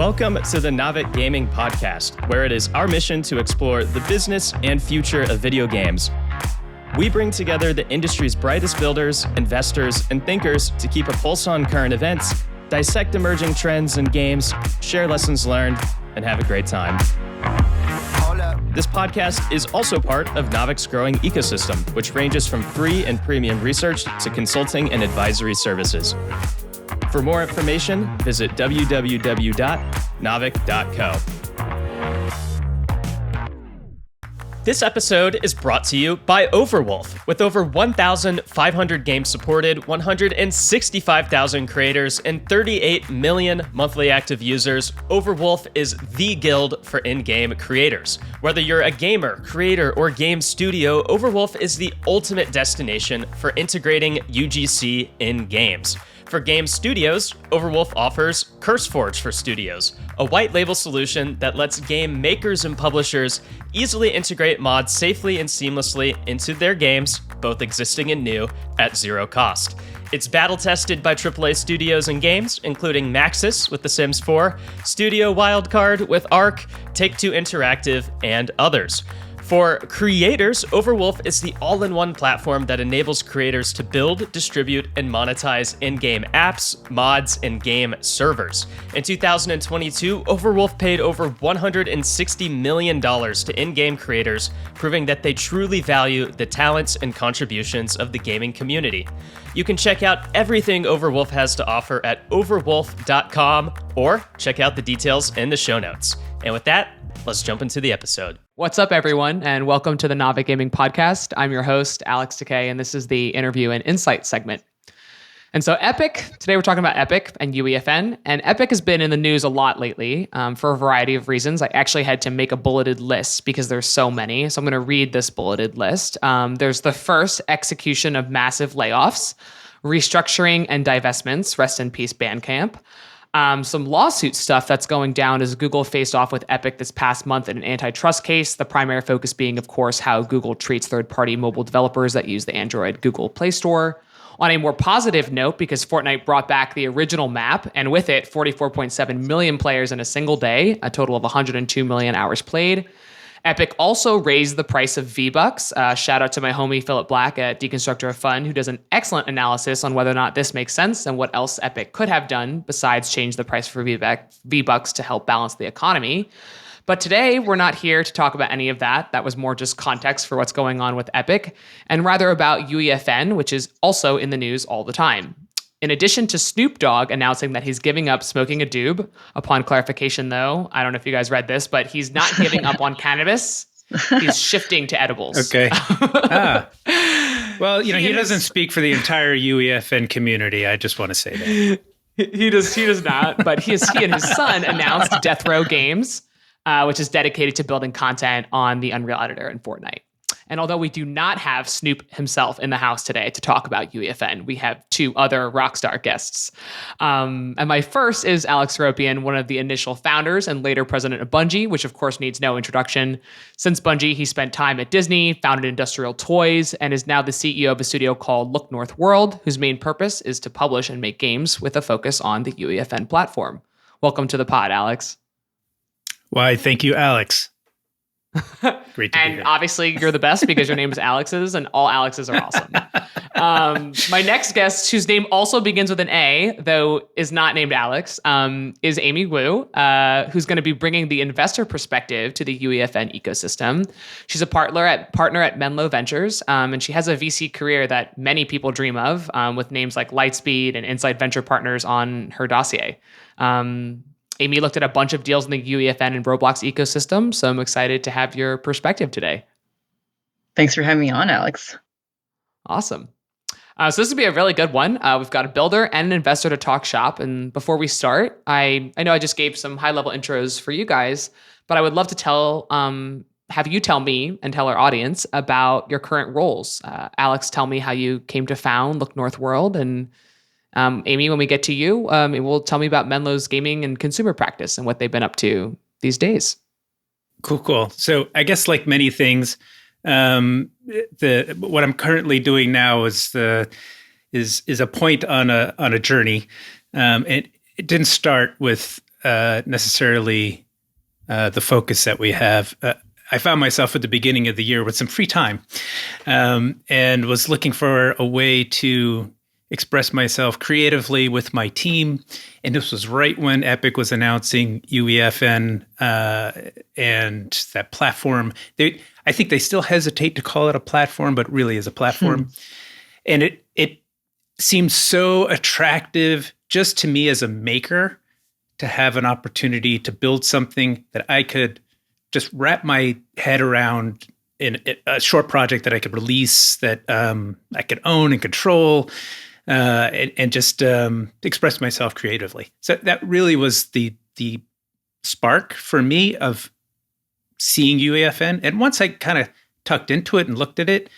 Welcome to the Naavik Gaming Podcast, where it is our mission to explore the business and future of video games. We bring together the industry's brightest builders, investors, and thinkers to keep a pulse on current events, dissect emerging trends in games, share lessons learned, and have a great time. This podcast is also part of Naavik's growing ecosystem, which ranges from free and premium research to consulting and advisory services. For more information, visit www.naavik.co. This episode is brought to you by Overwolf. With over 1,500 games supported, 165,000 creators, and 38 million monthly active users, Overwolf is the guild for in-game creators. Whether you're a gamer, creator, or game studio, Overwolf is the ultimate destination for integrating UGC in games. For game studios, Overwolf offers CurseForge for studios, a white label solution that lets game makers and publishers easily integrate mods safely and seamlessly into their games, both existing and new, at zero cost. It's battle-tested by AAA studios and games, including Maxis with The Sims 4, Studio Wildcard with Ark, Take-Two Interactive, and others. For creators, Overwolf is the all-in-one platform that enables creators to build, distribute, and monetize in-game apps, mods, and game servers. In 2022, Overwolf paid over $160 million to in-game creators, proving that they truly value the talents and contributions of the gaming community. You can check out everything Overwolf has to offer at overwolf.com or check out the details in the show notes. And with that, let's jump into the episode. What's up, everyone, and welcome to the Naavik Gaming Podcast. I'm your host, Alex Takei, and this is the interview and insight segment. And so Epic, today we're talking about Epic and UEFN, and Epic has been in the news a lot lately for a variety of reasons. I actually had to make a bulleted list because there's so many, so I'm going to read this bulleted list. There's the first execution of massive layoffs, restructuring and divestments, rest in peace Bandcamp. Some lawsuit stuff that's going down as Google faced off with Epic this past month in an antitrust case, the primary focus being, of course, how Google treats third-party mobile developers that use the Android Google Play Store. On a more positive note, because Fortnite brought back the original map, and with it, 44.7 million players in a single day, a total of 102 million hours played. Epic also raised the price of V-Bucks. Shout out to my homie Philip Black at Deconstructor of Fun, who does an excellent analysis on whether or not this makes sense and what else Epic could have done besides change the price for V-Bucks to help balance the economy. But today, we're not here to talk about any of that. That was more just context for what's going on with Epic, and rather about UEFN, which is also in the news all the time. In addition to Snoop Dogg announcing that he's giving up smoking a doob, upon clarification though, I don't know if you guys read this, but he's not giving up on cannabis. He's shifting to edibles. Okay. Well, he doesn't speak for the entire UEFN community. I just want to say that. He does not, but he and his son announced Death Row Games, which is dedicated to building content on the Unreal Editor in Fortnite. And although we do not have Snoop himself in the house today to talk about UEFN, we have two other rockstar guests. And my first is Alex Seropian, one of the initial founders and later president of Bungie, which of course needs no introduction. Since Bungie, he spent time at Disney, founded Industrial Toys, and is now the CEO of a studio called Look North World, whose main purpose is to publish and make games with a focus on the UEFN platform. Welcome to the pod, Alex. Why, thank you, Alex. Great to be here. Obviously, you're the best because your name is Alex's, and all Alexes are awesome. My next guest, whose name also begins with an A, though is not named Alex, is Amy Wu, who's going to be bringing the investor perspective to the UEFN ecosystem. She's a partner at Menlo Ventures, and she has a VC career that many people dream of, with names like Lightspeed and Insight Venture Partners on her dossier. Amy looked at a bunch of deals in the UEFN and Roblox ecosystem, so I'm excited to have your perspective today. Thanks for having me on, Alex. Awesome. So this would be a really good one. We've got a builder and an investor to talk shop. And before we start, I know I just gave some high-level intros for you guys, but I would love to have you tell me and tell our audience about your current roles. Alex, tell me how you came to found Look North World, and Amy, when we get to you, will tell me about Menlo's gaming and consumer practice and what they've been up to these days. Cool. So I guess like many things, what I'm currently doing now is a point on a journey. It didn't start with necessarily the focus that we have. I found myself at the beginning of the year with some free time, and was looking for a way to express myself creatively with my team. And this was right when Epic was announcing UEFN and that platform. I think they still hesitate to call it a platform, but really is a platform. And it seems so attractive just to me as a maker to have an opportunity to build something that I could just wrap my head around in a short project that I could release, that I could own and control, and just express myself creatively. So that really was the spark for me of seeing UEFN. And once I kind of tucked into it and looked at it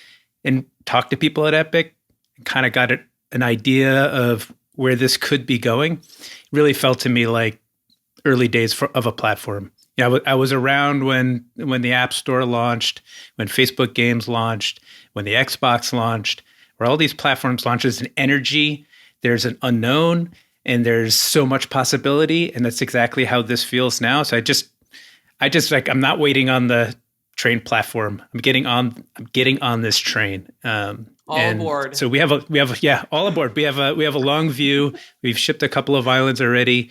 and talked to people at Epic, kind of got an idea of where this could be going, it really felt to me like early days of a platform. Yeah, I was around when the App Store launched, when Facebook Games launched, when the Xbox launched, where all these platforms launched. There's an energy, there's an unknown, and there's so much possibility, and that's exactly how this feels now. So I just like, I'm not waiting on the train platform. I'm getting on this train. All aboard. So we have all aboard. We have a long view. We've shipped a couple of islands already.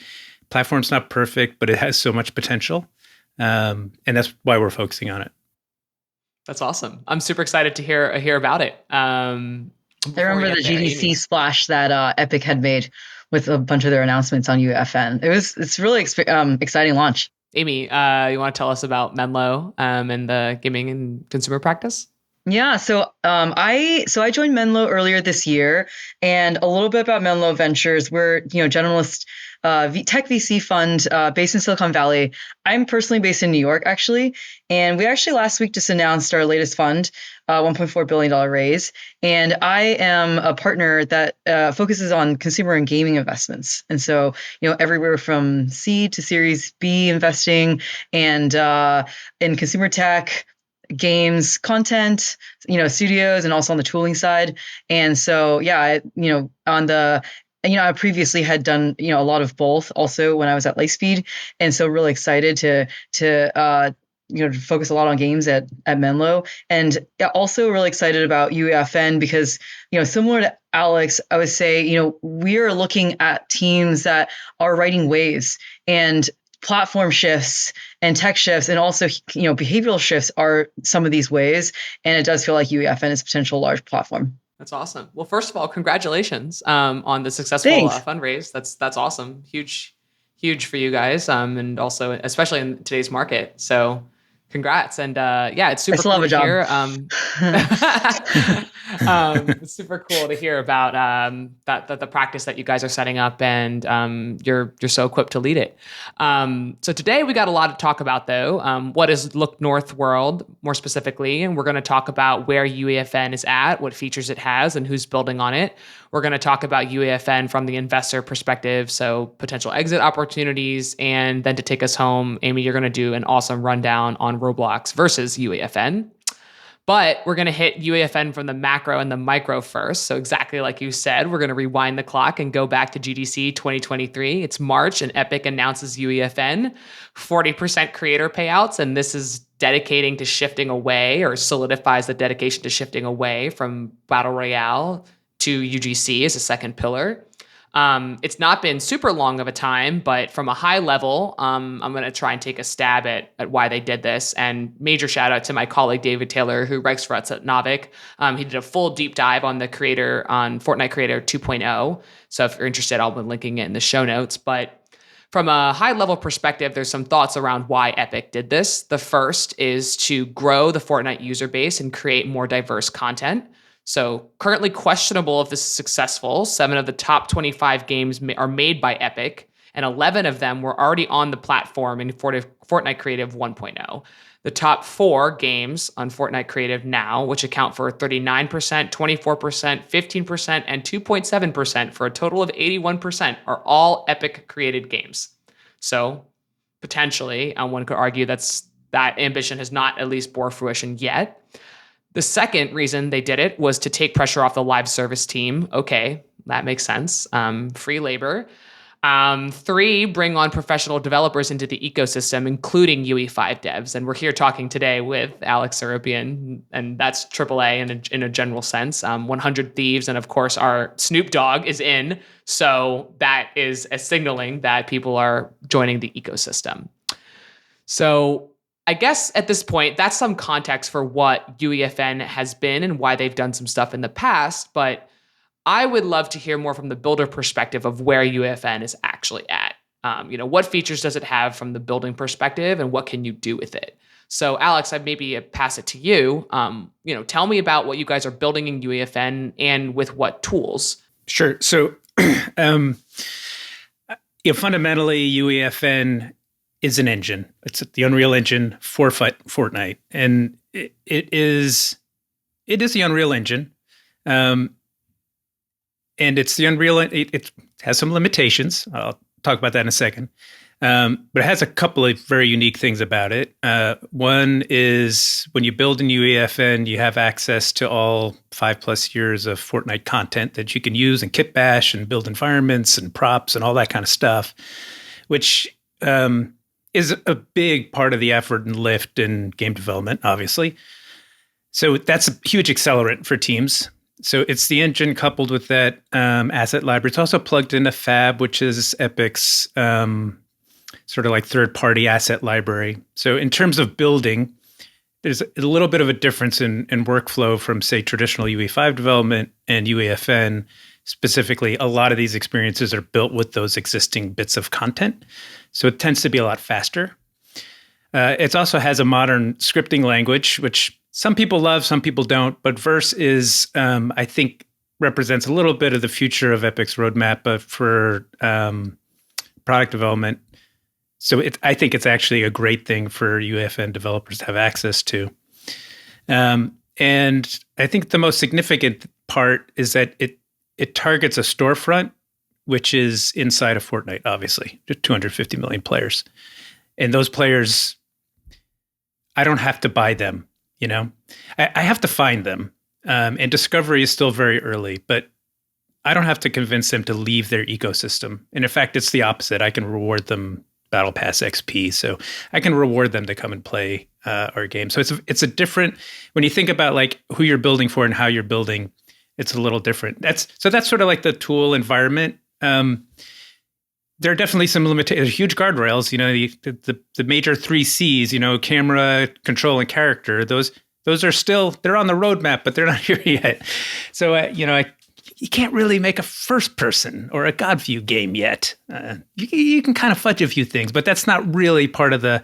Platform's not perfect, but it has so much potential. And that's why we're focusing on it. That's awesome. I'm super excited to hear about it. I remember the GDC splash that Epic had made with a bunch of their announcements on UEFN. It's really exciting launch. Amy, you want to tell us about Menlo and the gaming and consumer practice? Yeah, so I joined Menlo earlier this year, and a little bit about Menlo Ventures. We're generalist tech VC fund based in Silicon Valley. I'm personally based in New York, actually, and we actually last week just announced our latest fund, $1.4 billion raise, and I am a partner that focuses on consumer and gaming investments, and so everywhere from seed to Series B investing, and in consumer tech, games, content, studios, and also on the tooling side. And so, I previously had done, a lot of both also when I was at Lightspeed. And so really excited to focus a lot on games at Menlo, and also really excited about UEFN because, similar to Alex, I would say, we are looking at teams that are riding waves, and platform shifts and tech shifts and also, behavioral shifts are some of these ways. And it does feel like UEFN is a potential large platform. That's awesome. Well, first of all, congratulations on the successful fundraise. That's awesome. Huge for you guys. And also, especially in today's market. So congrats. And it's super cool to hear. It's super cool to hear about that the practice that you guys are setting up, and you're so equipped to lead it. So today we got a lot to talk about, though. What is Look North World more specifically, and we're going to talk about where UEFN is at, what features it has, and who's building on it. We're going to talk about UEFN from the investor perspective, so potential exit opportunities, and then to take us home, Amy, you're going to do an awesome rundown on Roblox versus UEFN. But we're going to hit UEFN from the macro and the micro first. So exactly like you said, we're going to rewind the clock and go back to GDC 2023. It's March, and Epic announces UEFN, 40% creator payouts. And this is dedicating to shifting away, or solidifies the dedication to shifting away from Battle Royale to UGC as a second pillar. It's not been super long of a time, but from a high level, I'm going to try and take a stab at why they did this. And major shout out to my colleague, David Taylor, who writes for us at Naavik. He did a full deep dive on Fortnite Creative 2.0. So if you're interested, I'll be linking it in the show notes. But from a high level perspective, there's some thoughts around why Epic did this. The first is to grow the Fortnite user base and create more diverse content. So currently questionable if this is successful. 7 of the top 25 games are made by Epic, and 11 of them were already on the platform in Fortnite Creative 1.0. The top 4 games on Fortnite Creative now, which account for 39%, 24%, 15%, and 2.7% for a total of 81%, are all Epic created games. So potentially, one could argue that ambition has not at least bore fruition yet. The second reason they did it was to take pressure off the live service team. Okay, that makes sense. Free labor. Three, bring on professional developers into the ecosystem, including UE5 devs. And we're here talking today with Alex Seropian, and that's AAA in a general sense. 100 Thieves, and of course, our Snoop Dogg is in. So that is a signaling that people are joining the ecosystem. So I guess at this point, that's some context for what UEFN has been and why they've done some stuff in the past. But I would love to hear more from the builder perspective of where UEFN is actually at. What features does it have from the building perspective, and what can you do with it? So, Alex, I'd maybe pass it to you. Tell me about what you guys are building in UEFN and with what tools. Sure. So, fundamentally, UEFN is an engine. It's the Unreal Engine for Fortnite, and it is the Unreal Engine. And it's the Unreal. It has some limitations. I'll talk about that in a second. But it has a couple of very unique things about it. One is when you build in UEFN, you have access to all 5+ years of Fortnite content that you can use and kit bash and build environments and props and all that kind of stuff, which is a big part of the effort and lift in game development, obviously. So that's a huge accelerant for teams. So it's the engine coupled with that asset library. It's also plugged into Fab, which is Epic's sort of like third-party asset library. So in terms of building, there's a little bit of a difference in workflow from, say, traditional UE5 development and UEFN. Specifically, a lot of these experiences are built with those existing bits of content. So it tends to be a lot faster. It also has a modern scripting language, which some people love, some people don't. But Verse is, I think, represents a little bit of the future of Epic's roadmap for product development. So I think it's actually a great thing for UEFN developers to have access to. And I think the most significant part is that it targets a storefront, which is inside of Fortnite, obviously, 250 million players. And those players, I don't have to buy them. I have to find them. And discovery is still very early, but I don't have to convince them to leave their ecosystem. And in fact, it's the opposite. I can reward them Battle Pass XP. So I can reward them to come and play our game. So it's a different, when you think about like who you're building for and how you're building, it's a little different. That's sort of like the tool environment. There are definitely some limitations, huge guardrails, the major 3 C's, camera, control, and character. Those are still, they're on the roadmap, but they're not here yet. So, you can't really make a first person or a God view game yet. You can kind of fudge a few things, but that's not really part of the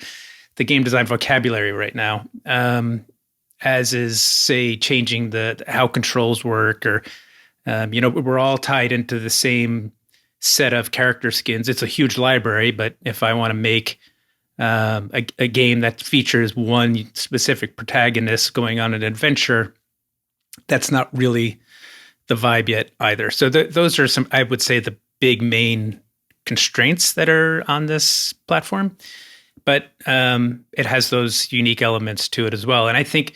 game design vocabulary right now. As is, say, changing how controls work, or, we're all tied into the same set of character skins. It's a huge library, but if I want to make a game that features one specific protagonist going on an adventure, that's not really the vibe yet either. So those are some, I would say, the big main constraints that are on this platform. But it has those unique elements to it as well. And I think,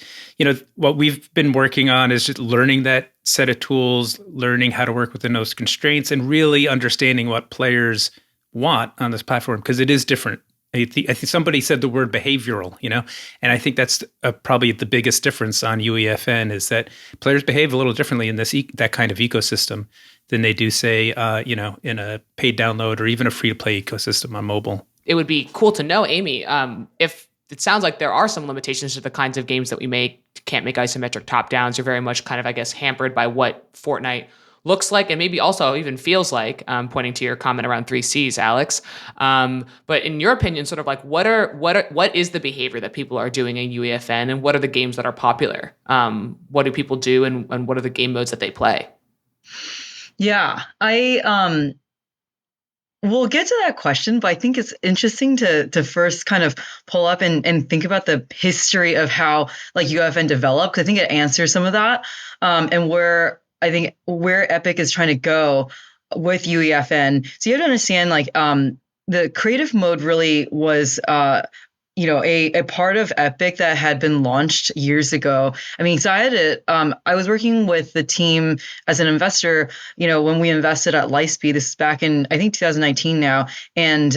what we've been working on is just learning that set of tools, learning how to work within those constraints, and really understanding what players want on this platform, because it is different. I think somebody said the word behavioral, and I think that's probably the biggest difference on UEFN is that players behave a little differently in that kind of ecosystem than they do, say, in a paid download or even a free-to-play ecosystem on mobile. It would be cool to know, Amy, if it sounds like there are some limitations to the kinds of games that we make. Can't make isometric top-downs. You're very much kind of, I guess, hampered by what Fortnite looks like, and maybe also even feels like, pointing to your comment around 3 C's, Alex. But in your opinion, sort of like what is the behavior that people are doing in UEFN, and what are the games that are popular? What do people do, and what are the game modes that they play? Yeah, we'll get to that question, but I think it's interesting to first kind of pull up and think about the history of how like UEFN developed. I think it answers some of that, and where Epic is trying to go with UEFN. So you have to understand, like, the creative mode really was a part of Epic that had been launched years ago. I mean, so I was working with the team as an investor, when we invested at Lightspeed. This is back in, I think, 2019 now. And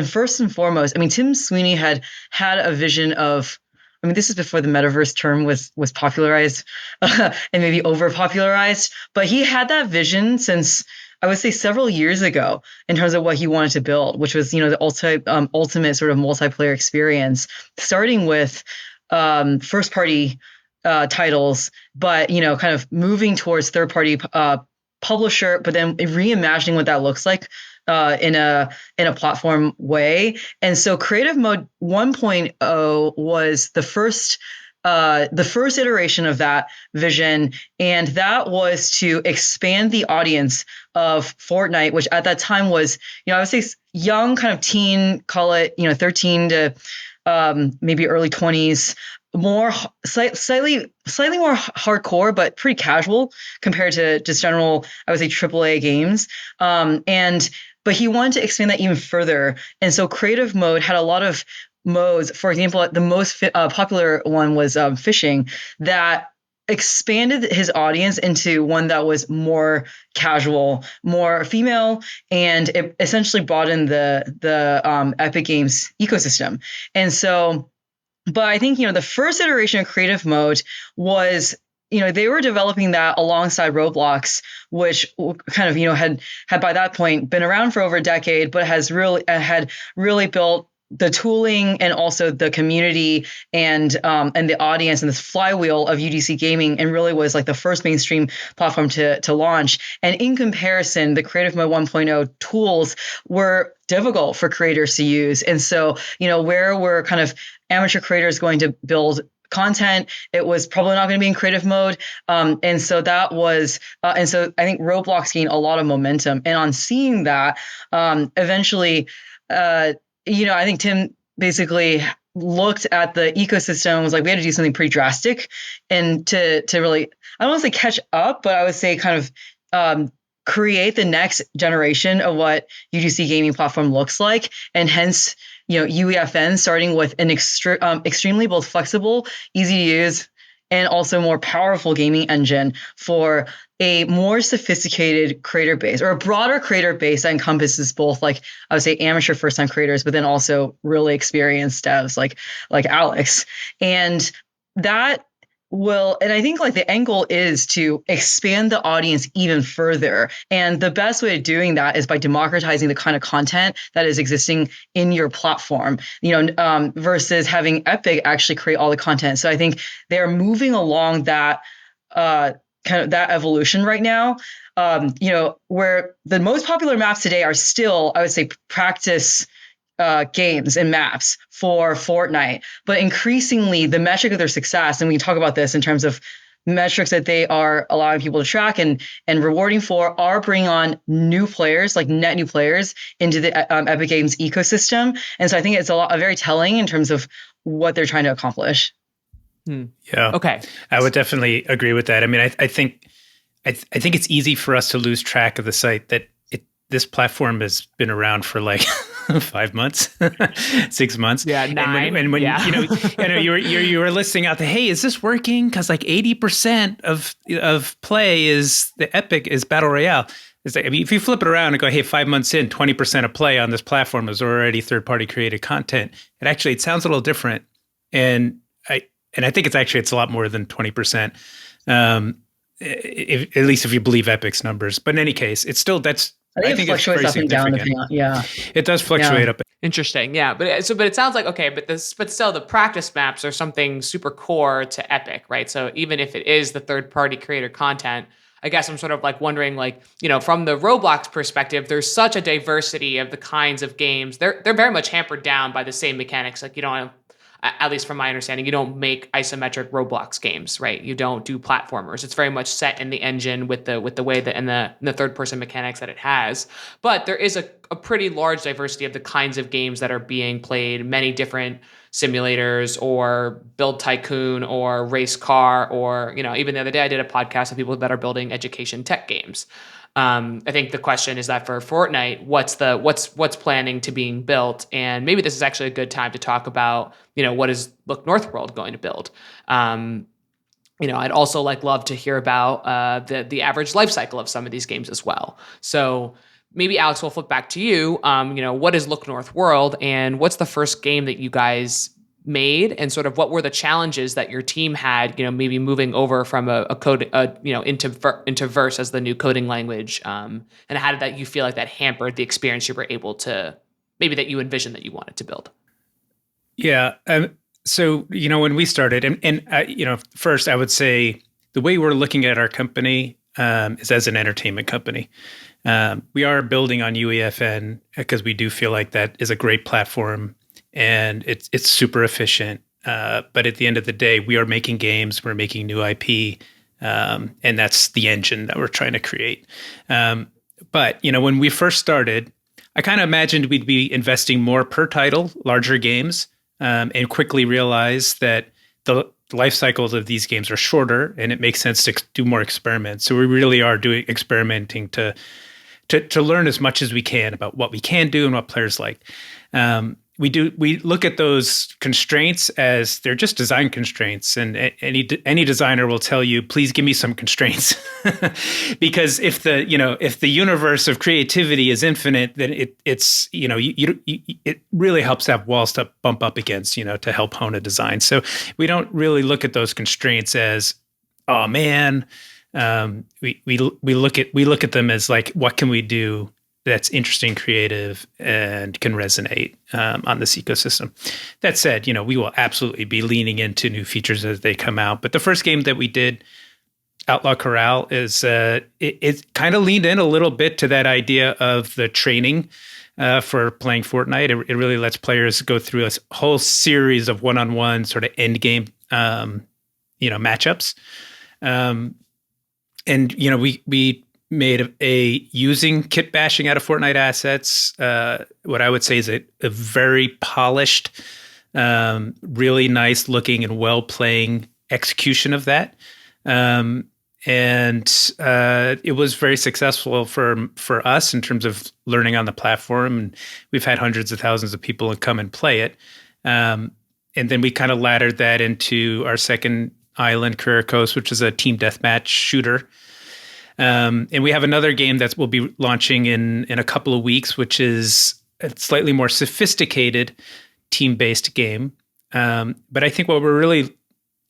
first and foremost, I mean, Tim Sweeney had a vision of, I mean, this is before the metaverse term was popularized and maybe over popularized, but he had that vision since, I would say, several years ago in terms of what he wanted to build, which was, the ultimate sort of multiplayer experience, starting with first party titles, but, kind of moving towards third party publisher, but then reimagining what that looks like in a platform way. And so Creative Mode 1.0 was the first iteration of that vision, and that was to expand the audience of Fortnite, which at that time was, I would say young, kind of teen, call it, 13 to maybe early 20s, slightly more hardcore, but pretty casual compared to just general, I would say, AAA games. But he wanted to expand that even further, and so Creative Mode had a lot of modes. For example, the most popular one was fishing, that expanded his audience into one that was more casual, more female, and it essentially broadened the Epic Games ecosystem. And so, but I think, the first iteration of Creative Mode was, they were developing that alongside Roblox, which kind of, had by that point been around for over a decade, but had really built the tooling and also the community and the audience and this flywheel of UGC gaming, and really was like the first mainstream platform to launch. And in comparison, the Creative Mode 1.0 tools were difficult for creators to use. And so, where were kind of amateur creators going to build content, it was probably not going to be in Creative Mode. And so that was, and so I think Roblox gained a lot of momentum. And on seeing that, eventually, I think Tim basically looked at the ecosystem and was like, we had to do something pretty drastic, and to really, I don't want to say catch up, but I would say kind of create the next generation of what UGC gaming platform looks like. And hence, UEFN, starting with an extremely both flexible, easy to use, and also more powerful gaming engine for a more sophisticated creator base, or a broader creator base that encompasses both, like, I would say, amateur first-time creators, but then also really experienced devs like Alex. And that and I think, like, the end goal is to expand the audience even further. And the best way of doing that is by democratizing the kind of content that is existing in your platform, versus having Epic actually create all the content. So I think they're moving along that kind of that evolution right now, where the most popular maps today are still, I would say, practice games and maps for Fortnite. But increasingly, the metric of their success, and we can talk about this in terms of metrics that they are allowing people to track and rewarding for, are bringing on new players, like net new players, into the Epic Games ecosystem. And so I think it's very telling in terms of what they're trying to accomplish. Yeah. Okay. I would definitely agree with that. I mean, I think it's easy for us to lose track of the site that this platform has been around for like 5 months, 6 months. Yeah, 9. And when yeah. you were listing out hey, is this working? Because like 80% of play is the Epic is Battle Royale. It's like, I mean, if you flip it around and go, hey, 5 months in, 20% of play on this platform is already third-party created content. It sounds a little different, and I think it's a lot more than 20%. At least if you believe Epic's numbers. But in any case, it's still I think it fluctuates up and down. Yeah, it does fluctuate up. Interesting. Yeah, but it sounds like, okay, but still the practice maps are something super core to Epic, right? So even if it is the third-party creator content, I guess I'm sort of like wondering, like, from the Roblox perspective, there's such a diversity of the kinds of games. They're very much hampered down by the same mechanics. Like, at least from my understanding, you don't make isometric Roblox games, right? You don't do platformers. It's very much set in the engine with the way that and the third person mechanics that it has. But there is a pretty large diversity of the kinds of games that are being played, many different simulators or build tycoon or race car, or, even the other day I did a podcast with people that are building education tech games. I think the question is that for Fortnite, what's planning to being built, and maybe this is actually a good time to talk about what is Look North World going to build. I'd also love to hear about the average life cycle of some of these games as well. So maybe Alex, we'll flip back to you. What is Look North World, and what's the first game that you guys made, and sort of what were the challenges that your team had, maybe moving over from a code, into Verse as the new coding language, and how did that you feel like that hampered the experience you were able to, maybe that you envisioned that you wanted to build? Yeah. So, when we started, and first I would say the way we're looking at our company is as an entertainment company. We are building on UEFN because we do feel like that is a great platform and it's super efficient. But at the end of the day, we are making games, we're making new IP, and that's the engine that we're trying to create. But, when we first started, I kind of imagined we'd be investing more per title, larger games, and quickly realized that the life cycles of these games are shorter and it makes sense to do more experiments. So we really are doing experimenting to learn as much as we can about what we can do and what players like. We look at those constraints as they're just design constraints, and any designer will tell you, please give me some constraints, because if the universe of creativity is infinite, then it really helps to have walls to bump up against, to help hone a design. So we don't really look at those constraints as, oh man, we look at them as like, what can we do that's interesting, creative, and can resonate on this ecosystem. That said, we will absolutely be leaning into new features as they come out. But the first game that we did, Outlaw Corral, is it kind of leaned in a little bit to that idea of the training for playing Fortnite. It really lets players go through a whole series of one-on-one sort of end game, matchups. And we made a using kit bashing out of Fortnite assets. What I would say is a very polished, really nice looking and well playing execution of that. And it was very successful for us in terms of learning on the platform. And we've had hundreds of thousands of people come and play it. And then we kind of laddered that into our second island, Career Coast, which is a team deathmatch shooter. And we have another game that will be launching in a couple of weeks, which is a slightly more sophisticated team-based game. But I think what we're really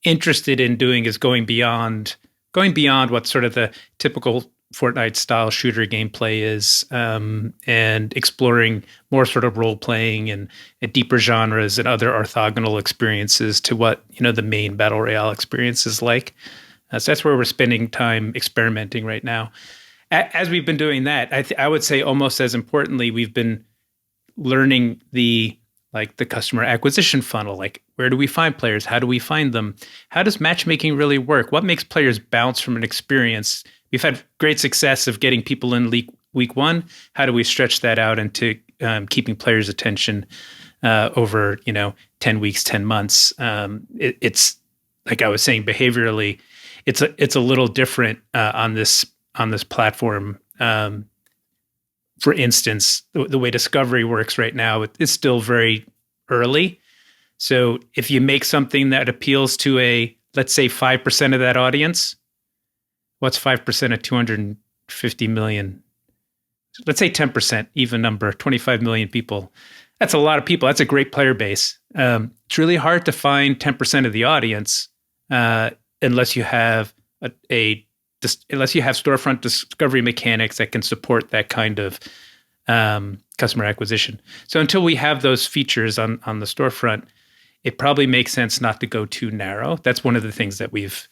interested in doing is going beyond what sort of the typical Fortnite-style shooter gameplay is, and exploring more sort of role-playing and deeper genres and other orthogonal experiences to what the main Battle Royale experience is like. So that's where we're spending time experimenting right now. As we've been doing that, I would say almost as importantly, we've been learning the customer acquisition funnel. Like, where do we find players? How do we find them? How does matchmaking really work? What makes players bounce from an experience? We've had great success of getting people in week one. How do we stretch that out into keeping players' attention over 10 weeks, 10 months? It's like I was saying, behaviorally, it's a little different on this platform. For instance, the way discovery works right now, it's still very early. So if you make something that appeals to let's say 5% of that audience, what's 5% of 250 million? Let's say 10%, even number, 25 million people. That's a lot of people. That's a great player base. It's really hard to find 10% of the audience unless you have unless you have storefront discovery mechanics that can support that kind of customer acquisition. So until we have those features on the storefront, it probably makes sense not to go too narrow. That's one of the things that we've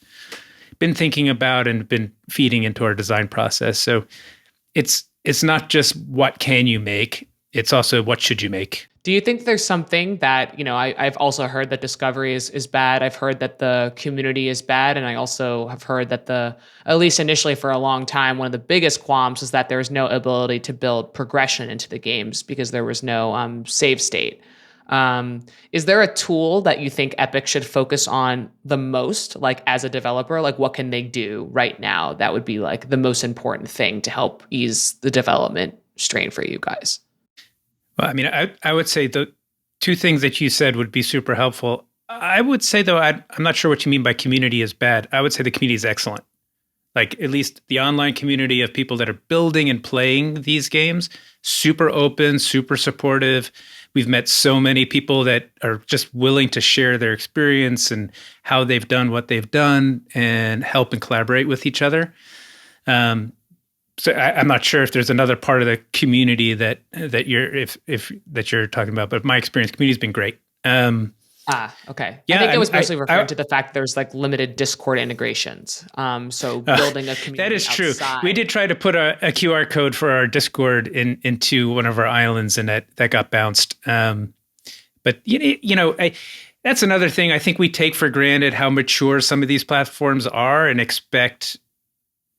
been thinking about and been feeding into our design process. So it's not just what can you make, it's also what should you make. Do you think there's something that, I've also heard that discovery is bad. I've heard that the community is bad. And I also have heard that at least initially for a long time, one of the biggest qualms is that there was no ability to build progression into the games because there was no save state. Is there a tool that you think Epic should focus on the most, like as a developer? Like what can they do right now that would be like the most important thing to help ease the development strain for you guys? Well, I mean, I would say the two things that you said would be super helpful. I would say, though, I'm not sure what you mean by community is bad. I would say the community is excellent. Like at least the online community of people that are building and playing these games, super open, super supportive. We've met so many people that are just willing to share their experience and how they've done what they've done and help and collaborate with each other. So I'm not sure if there's another part of the community that you're talking about, but my experience, community's been great. Okay. Yeah, I think it was mostly referring to the fact there's like limited Discord integrations. So building a community that is true. outside. We did try to put a QR code for our Discord into one of our islands, and that got bounced. But that's another thing. I think we take for granted how mature some of these platforms are, and expect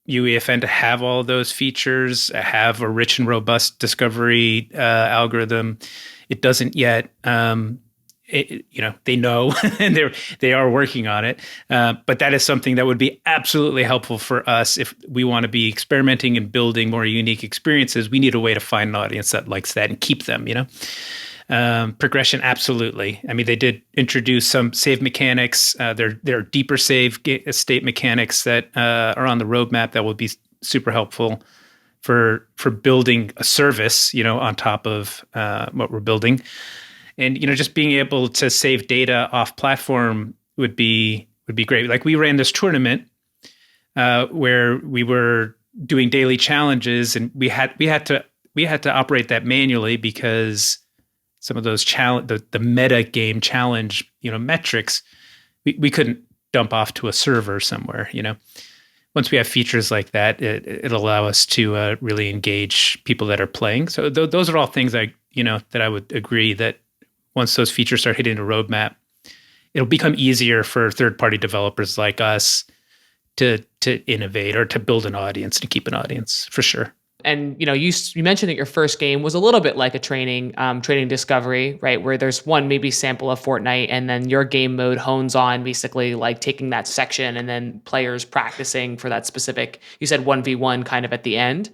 UEFN to have all those features, have a rich and robust discovery algorithm. It doesn't yet. They know and they are working on it. But that is something that would be absolutely helpful for us if we want to be experimenting and building more unique experiences. We need a way to find an audience that likes that and keep them. Progression, absolutely. I mean, they did introduce some save mechanics. There are deeper save state mechanics that are on the roadmap that will be super helpful for building a service, on top of what we're building. And just being able to save data off platform would be great. Like we ran this tournament where we were doing daily challenges, and we had to operate that manually because some of those the meta game challenge metrics we couldn't dump off to a server somewhere. Once we have features like that, it'll allow us to really engage people that are playing. So those are all things that I would agree that once those features start hitting the roadmap, it'll become easier for third-party developers like us to innovate or to build an audience, to keep an audience, for sure. And you mentioned that your first game was a little bit like a training discovery, right? Where there's one maybe sample of Fortnite, and then your game mode hones on basically like taking that section and then players practicing for that specific. You said 1v1 kind of at the end.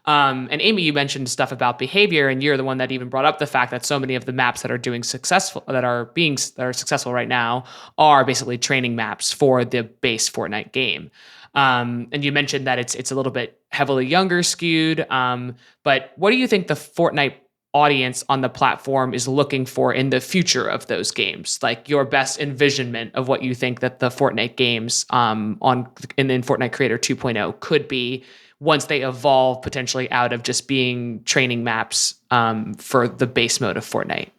And Amy, you mentioned stuff about behavior, and you're the one that even brought up the fact that so many of the maps that are successful right now are basically training maps for the base Fortnite game. And you mentioned that it's a little bit heavily younger skewed. But what do you think the Fortnite audience on the platform is looking for in the future of those games? Like your best envisionment of what you think that the Fortnite games in Fortnite Creator 2.0 could be once they evolve potentially out of just being training maps for the base mode of Fortnite?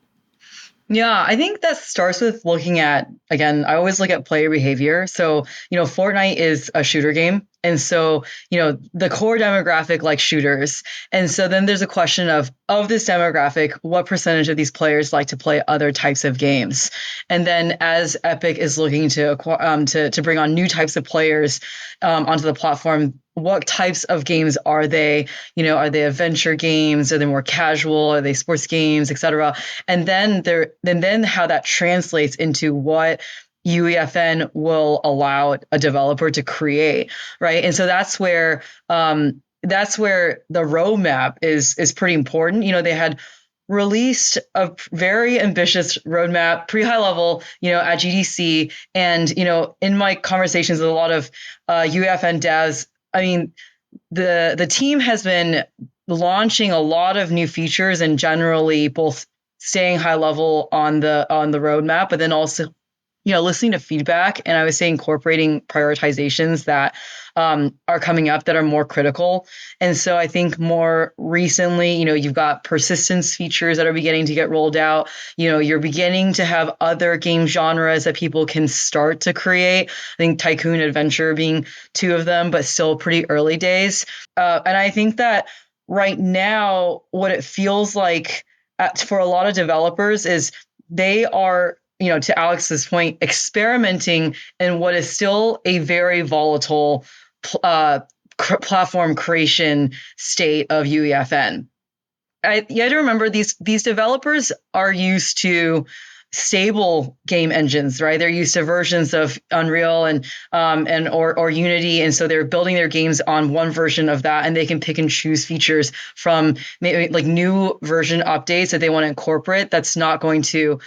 Yeah, I think that starts with looking at, again, I always look at player behavior. So, Fortnite is a shooter game. And so, the core demographic like shooters. And so then there's a question of this demographic, what percentage of these players like to play other types of games? And then as Epic is looking to bring on new types of players onto the platform, what types of games are they? Are they adventure games? Are they more casual? Are they sports games, et cetera? And then how that translates into what UEFN will allow a developer to create, right? And so that's where the roadmap is pretty important. They had released a very ambitious roadmap, pretty high level, at GDC. And, in my conversations with a lot of UEFN devs, I mean, the team has been launching a lot of new features and generally both staying high level on the roadmap, but then also listening to feedback, and I would say incorporating prioritizations that are coming up that are more critical. And so I think more recently, you've got persistence features that are beginning to get rolled out. You're beginning to have other game genres that people can start to create. I think Tycoon Adventure being two of them, but still pretty early days. And I think that right now, what it feels like for a lot of developers is they are, to Alex's point, experimenting in what is still a very volatile platform creation state of UEFN. you have to remember these developers are used to stable game engines, right? They're used to versions of Unreal or Unity, and so they're building their games on one version of that, and they can pick and choose features from maybe like new version updates that they want to incorporate. That's not going to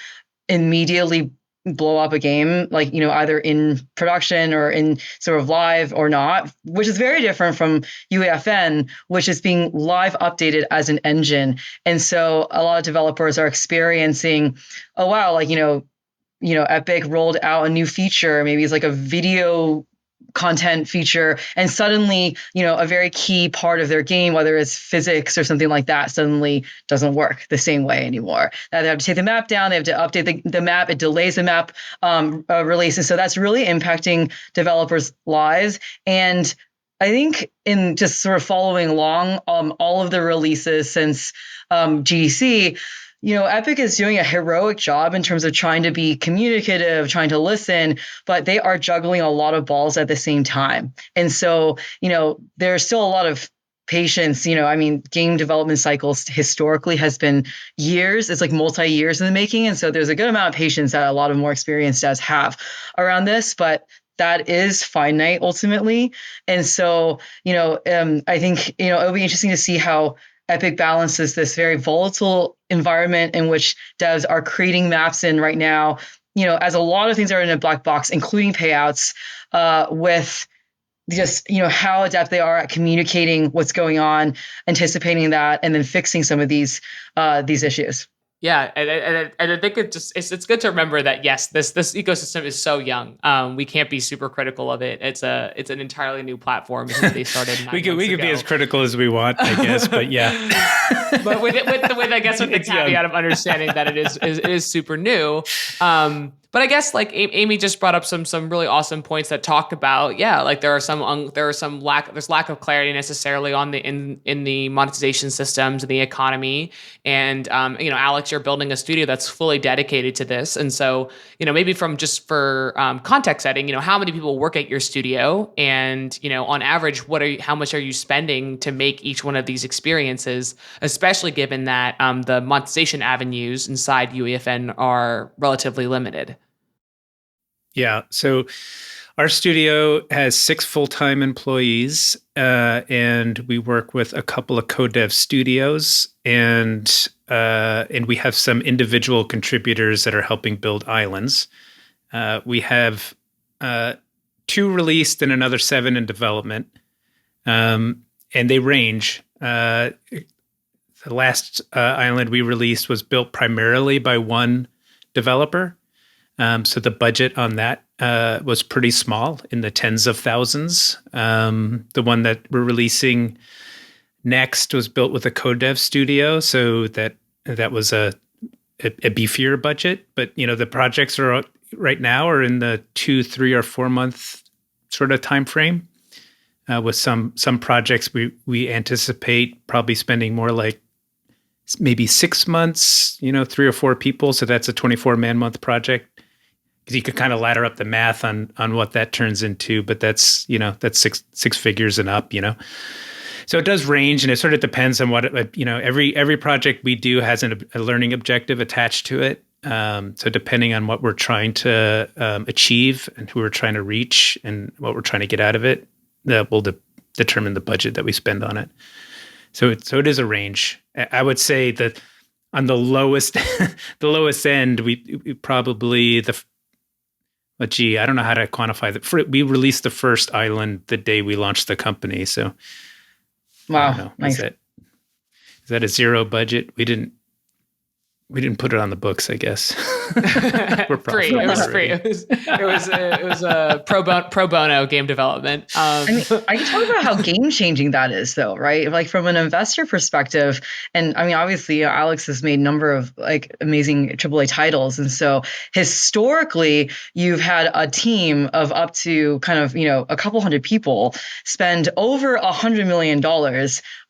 immediately blow up a game, like, either in production or in sort of live or not, which is very different from UEFN, which is being live updated as an engine. And so a lot of developers are experiencing, oh wow, like, Epic rolled out a new feature, maybe it's like a video content feature, and suddenly, a very key part of their game, whether it's physics or something like that, suddenly doesn't work the same way anymore. Now they have to take the map down, they have to update the map, it delays the map release. And so that's really impacting developers' lives. And I think in just sort of following along all of the releases since GDC, Epic is doing a heroic job in terms of trying to be communicative, trying to listen, but they are juggling a lot of balls at the same time. And so, there's still a lot of patience. Game development cycles historically has been years. It's like multi-years in the making. And so there's a good amount of patience that a lot of more experienced devs have around this, but that is finite ultimately. And so, I think, it'll be interesting to see how Epic balances this very volatile environment in which devs are creating maps in right now, as a lot of things are in a black box, including payouts, with just, how adept they are at communicating what's going on, anticipating that, and then fixing some of these issues. Yeah, and I think it's good to remember that yes, this ecosystem is so young. We can't be super critical of it. It's an entirely new platform. They started 9 we could months be ago. as critical as we want, I guess, but yeah. But with the caveat of understanding that it is super new. But I guess like Amy just brought up some really awesome points that talked about, like there's lack of clarity necessarily on in the monetization systems and the economy. And Alex, you're building a studio that's fully dedicated to this. And so, maybe for context setting, how many people work at your studio, and on average, how much are you spending to make each one of these experiences, especially given that the monetization avenues inside UEFN are relatively limited. Yeah. So our studio has 6 full-time employees, and we work with a couple of co-dev studios, and we have some individual contributors that are helping build islands. We have 2 released and another 7 in development, and they range. The last island we released was built primarily by one developer. So the budget on that was pretty small, in the tens of thousands. The one that we're releasing next was built with a co-dev studio, so that was a beefier budget. But the projects are right now are in the 2, 3, or 4 month sort of time frame. With some projects, we anticipate probably spending more like maybe 6 months. 3 or 4 people, so that's a 24-man-month project. Because you could kind of ladder up the math on what that turns into, but that's six figures and up. So it does range, and it sort of depends on what every project we do has a learning objective attached to it. So depending on what we're trying to achieve and who we're trying to reach and what we're trying to get out of it, that will determine the budget that we spend on it. So it is a range. I would say that on the lowest end, we probably I don't know how to quantify that. We released the first island the day we launched the company. So, wow, I don't know. nice. Is that a zero budget? We didn't put it on the books, I guess. We're free. It was free. It was a pro bono game development. I can talk about how game changing that is, though, right? Like from an investor perspective, and obviously, Alex has made a number of like amazing AAA titles, and so historically, you've had a team of up to kind of a couple hundred people spend over $100 million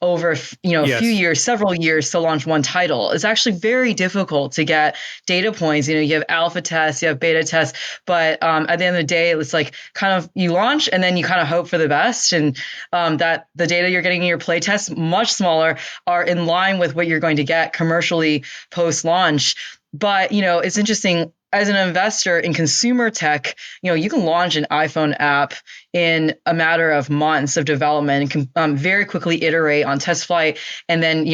over Yes. a few years, several years to launch one title. It's actually very difficult difficult to get data points. You have alpha tests, you have beta tests, but at the end of the day, it's like kind of you launch and then you kind of hope for the best, and that the data you're getting in your play tests, much smaller, are in line with what you're going to get commercially post launch. But it's interesting. As an investor in consumer tech, you can launch an iPhone app in a matter of months of development and can very quickly iterate on test flight, and then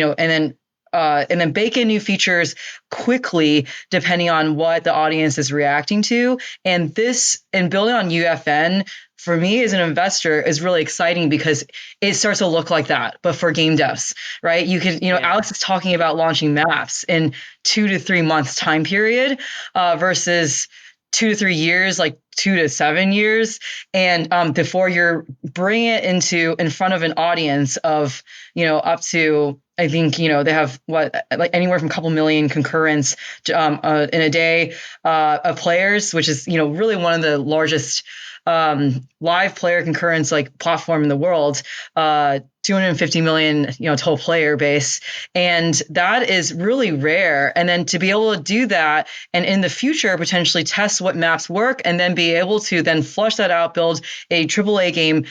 and then bake in new features quickly depending on what the audience is reacting to. And building on UEFN, for me as an investor, is really exciting because it starts to look like that, but for game devs, right? You can, Alex is talking about launching maps in 2 to 3 months time period versus 2 to 3 years, like 2 to 7 years. And before you're bringing it in front of an audience of, up to, I think, they have anywhere from a couple million concurrents in a day of players, which is, really one of the largest live player concurrence platform in the world, 250 million, total player base. And that is really rare. And then to be able to do that and in the future, potentially test what maps work and then be able to then flush that out, build a AAA game,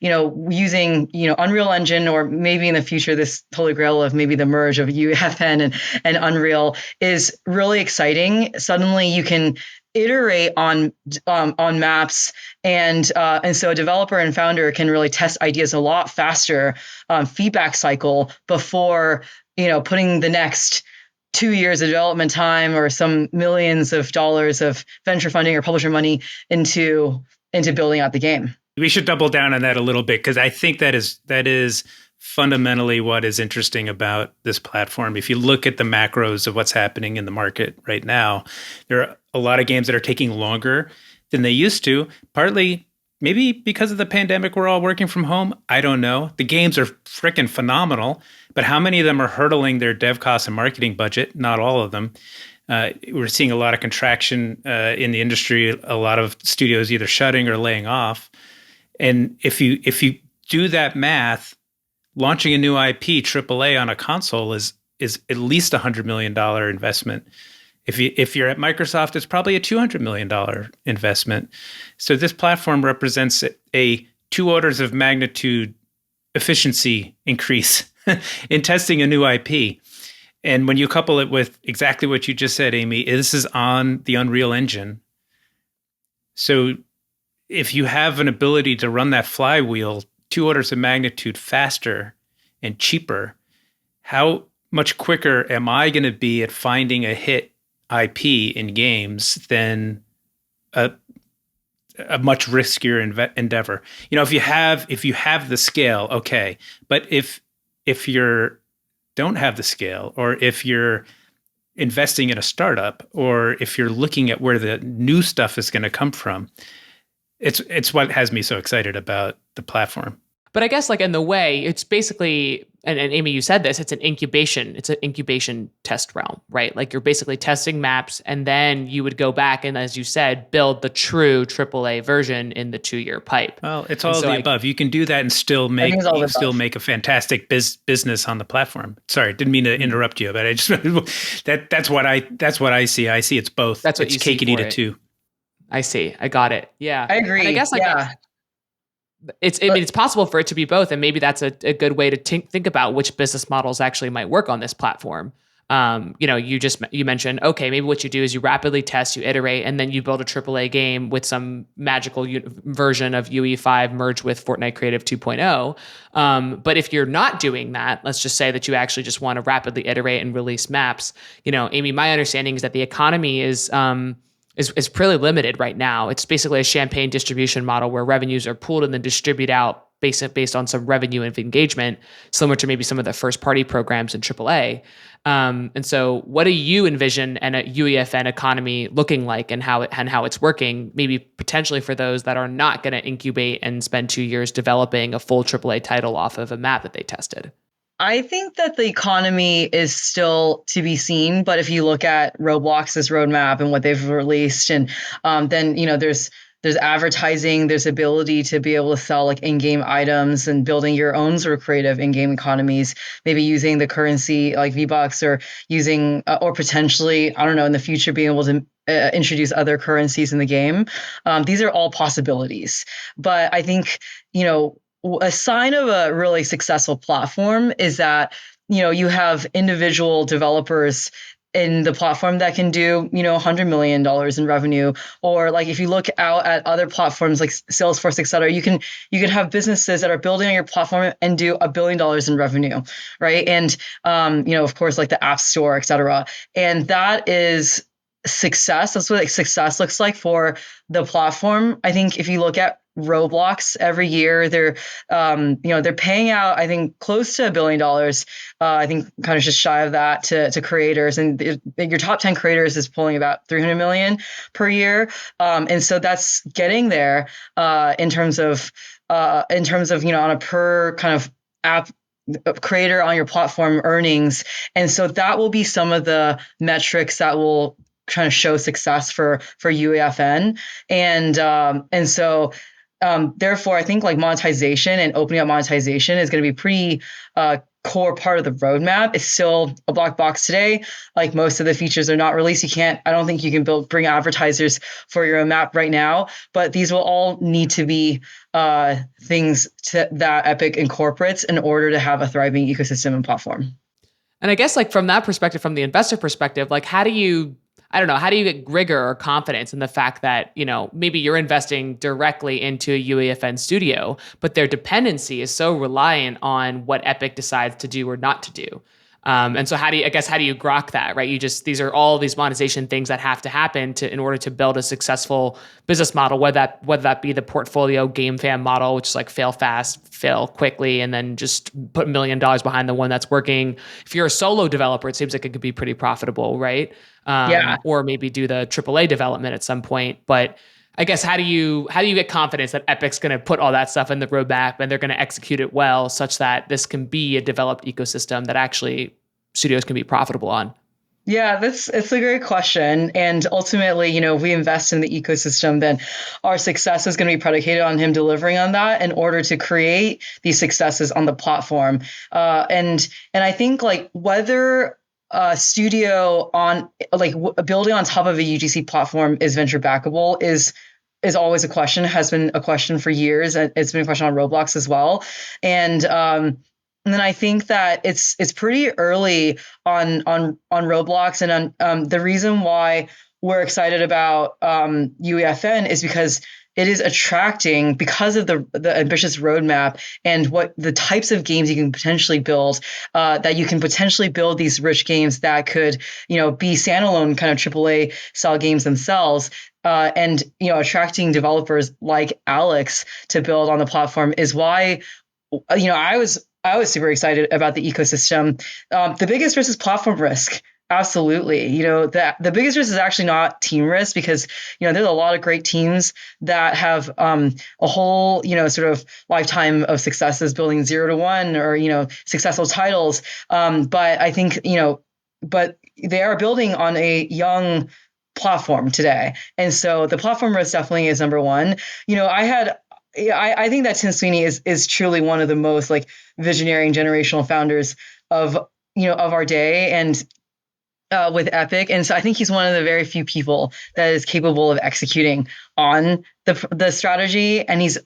using, Unreal Engine, or maybe in the future, this holy grail of maybe the merge of UEFN and Unreal is really exciting. Suddenly you can iterate on maps, and so a developer and founder can really test ideas a lot faster, feedback cycle before putting the next 2 years of development time or some millions of dollars of venture funding or publisher money into building out the game. We should double down on that a little bit, because I think that is fundamentally what is interesting about this platform. If you look at the macros of what's happening in the market right now, there are a lot of games that are taking longer than they used to, partly maybe because of the pandemic, we're all working from home. I don't know. The games are freaking phenomenal, but how many of them are hurdling their dev costs and marketing budget? Not all of them. We're seeing a lot of contraction in the industry, a lot of studios either shutting or laying off. And if you do that math, launching a new IP AAA on a console is at least $100 million investment. If you're at Microsoft, it's probably a $200 million investment. So this platform represents a 2 orders of magnitude efficiency increase in testing a new IP. And when you couple it with exactly what you just said, Amy, this is on the Unreal Engine. So if you have an ability to run that flywheel 2 orders of magnitude faster and cheaper, how much quicker am I going to be at finding a hit IP in games than a much riskier endeavor? If you have the scale, okay. But if you don't have the scale, or if you're investing in a startup, or if you're looking at where the new stuff is going to come from, it's what has me so excited about the platform. But I guess in the way, it's basically, and Amy, you said this, it's an incubation test realm, right? You're basically testing maps, and then you would go back and, as you said, build the true AAA version in the 2-year pipe. Well, it's all of the above. You can do that and still make a fantastic business on the platform. Sorry, didn't mean to interrupt you, but I just that's what I see. I see it's both. That's what it's you cake see and eat for it too. I see. I got it. Yeah, I agree. And I guess it's possible for it to be both, and maybe that's a good way to think about which business models actually might work on this platform. You mentioned, okay, maybe what you do is you rapidly test, you iterate, and then you build a AAA game with some magical version of UE5 merged with Fortnite Creative 2.0. But if you're not doing that, let's just say that you actually just want to rapidly iterate and release maps. Amy, my understanding is that the economy is pretty limited right now. It's basically a champagne distribution model where revenues are pooled and then distribute out based on some revenue and engagement, similar to maybe some of the first party programs in AAA. And so what do you envision a UEFN economy looking like, and how it's working, maybe potentially for those that are not going to incubate and spend 2 years developing a full AAA title off of a map that they tested? I think that the economy is still to be seen, but if you look at Roblox's roadmap and what they've released, and then there's there's advertising, there's ability to be able to sell like in-game items and building your own sort of creative in-game economies, maybe using the currency like V-Bucks or using or potentially, I don't know, in the future being able to introduce other currencies in the game. These are all possibilities. But I think, a sign of a really successful platform is that, you have individual developers in the platform that can do, $100 million in revenue. Or like if you look out at other platforms like Salesforce, et cetera, you can have businesses that are building on your platform and do $1 billion in revenue, right? And, of course, like the App Store, et cetera. And that is success. That's what like success looks like for the platform. I think if you look at Roblox every year, they're paying out, I think, close to $1 billion. I think kind of just shy of that to creators, and your top 10 creators is pulling about 300 million per year. And so that's getting there in terms of on a per kind of app creator on your platform earnings. And so that will be some of the metrics that will kind of show success for UEFN. And so therefore, I think like monetization and opening up monetization is going to be pretty core part of the roadmap. It's still a black box today. Like most of the features are not released. I don't think you can bring advertisers for your own map right now, but these will all need to be things that Epic incorporates in order to have a thriving ecosystem and platform. And I guess like from that perspective, from the investor perspective, like how do you get rigor or confidence in the fact that, maybe you're investing directly into a UEFN studio, but their dependency is so reliant on what Epic decides to do or not to do? And so how do you grok that, right? These are all these monetization things that have to happen in order to build a successful business model, whether that be the portfolio game fam model, which is like fail fast, fail quickly, and then just put $1 million behind the one that's working. If you're a solo developer, it seems like it could be pretty profitable, right? Yeah. Or maybe do the AAA development at some point. But I guess how do you get confidence that Epic's going to put all that stuff in the roadmap and they're going to execute it well, such that this can be a developed ecosystem that actually studios can be profitable on? Yeah, it's a great question. And ultimately, if we invest in the ecosystem, then our success is going to be predicated on him delivering on that in order to create these successes on the platform. And I think like whether a studio on like building on top of a UGC platform is venture backable is always a question, has been a question for years. It's been a question on Roblox as well. And then I think that it's pretty early on Roblox, and on the reason why we're excited about UEFN is because it is attracting, because of the ambitious roadmap and what the types of games you can potentially build, that you can potentially build these rich games that could, be standalone kind of AAA style games themselves. And attracting developers like Alex to build on the platform is why, I was super excited about the ecosystem. The biggest risk is platform risk. Absolutely. The biggest risk is actually not team risk, because, there's a lot of great teams that have a whole, sort of lifetime of successes building 0 to 1 or, successful titles. But I think, but they are building on a young platform today. And so the platform risk definitely is number one. I think that Tim Sweeney is truly one of the most like visionary and generational founders of our day, and with Epic. And so I think he's one of the very few people that is capable of executing on the strategy. And he's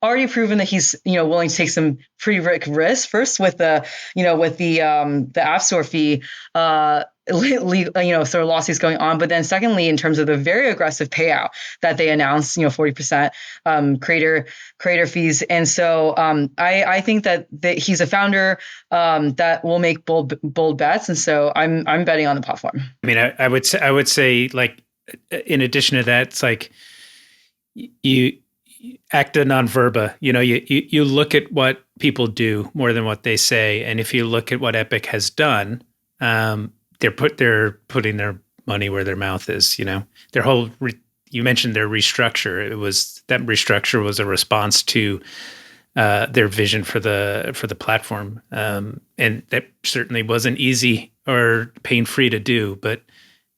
already proven that he's, willing to take some pretty big risks, first with the App Store fee, sort of lawsuits going on. But then secondly, in terms of the very aggressive payout that they announced, 40% creator fees. And so I think that he's a founder that will make bold bets. And so I'm betting on the platform. I mean, I would say like, in addition to that, it's like you acta non verba. You look at what people do more than what they say. And if you look at what Epic has done, they're putting their money where their mouth is. Their whole you mentioned their restructure. That restructure was a response to their vision for the platform, and that certainly wasn't easy or pain-free to do. But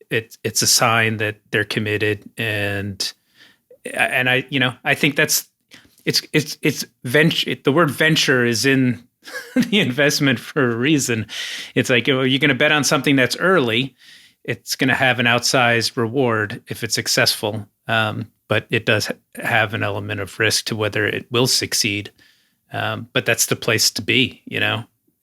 it's a sign that they're committed, and and I think it's venture. The word venture is in the investment for a reason. It's like, you're going to bet on something that's early, it's going to have an outsized reward if it's successful. But it does have an element of risk to whether it will succeed. But that's the place to be,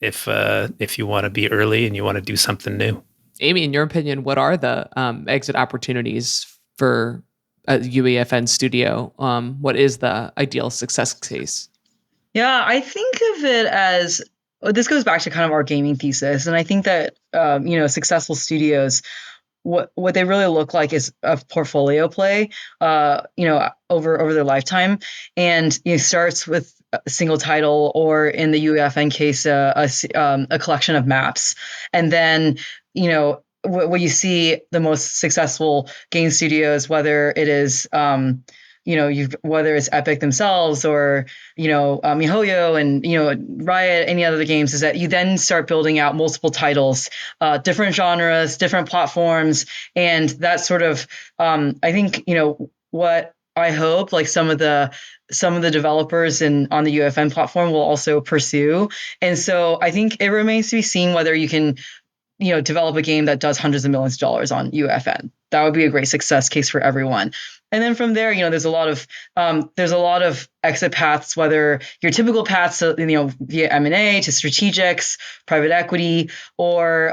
if you want to be early and you want to do something new. Amy, in your opinion, what are the exit opportunities for a UEFN studio? What is the ideal success case? Yeah, I think of it as this goes back to kind of our gaming thesis, and I think that successful studios, what they really look like is a portfolio play, over their lifetime, and it starts with a single title, or in the UEFN case, a collection of maps, and then what you see the most successful game studios, whether it is whether it's Epic themselves or MiHoYo and Riot, any other games, is that you then start building out multiple titles, different genres, different platforms, and that sort of I think what I hope like some of the developers on the UEFN platform will also pursue. And so I think it remains to be seen whether you can develop a game that does hundreds of millions of dollars on UEFN. That would be a great success case for everyone. And then from there, there's a lot of exit paths, whether your typical paths, via M&A to strategics, private equity, or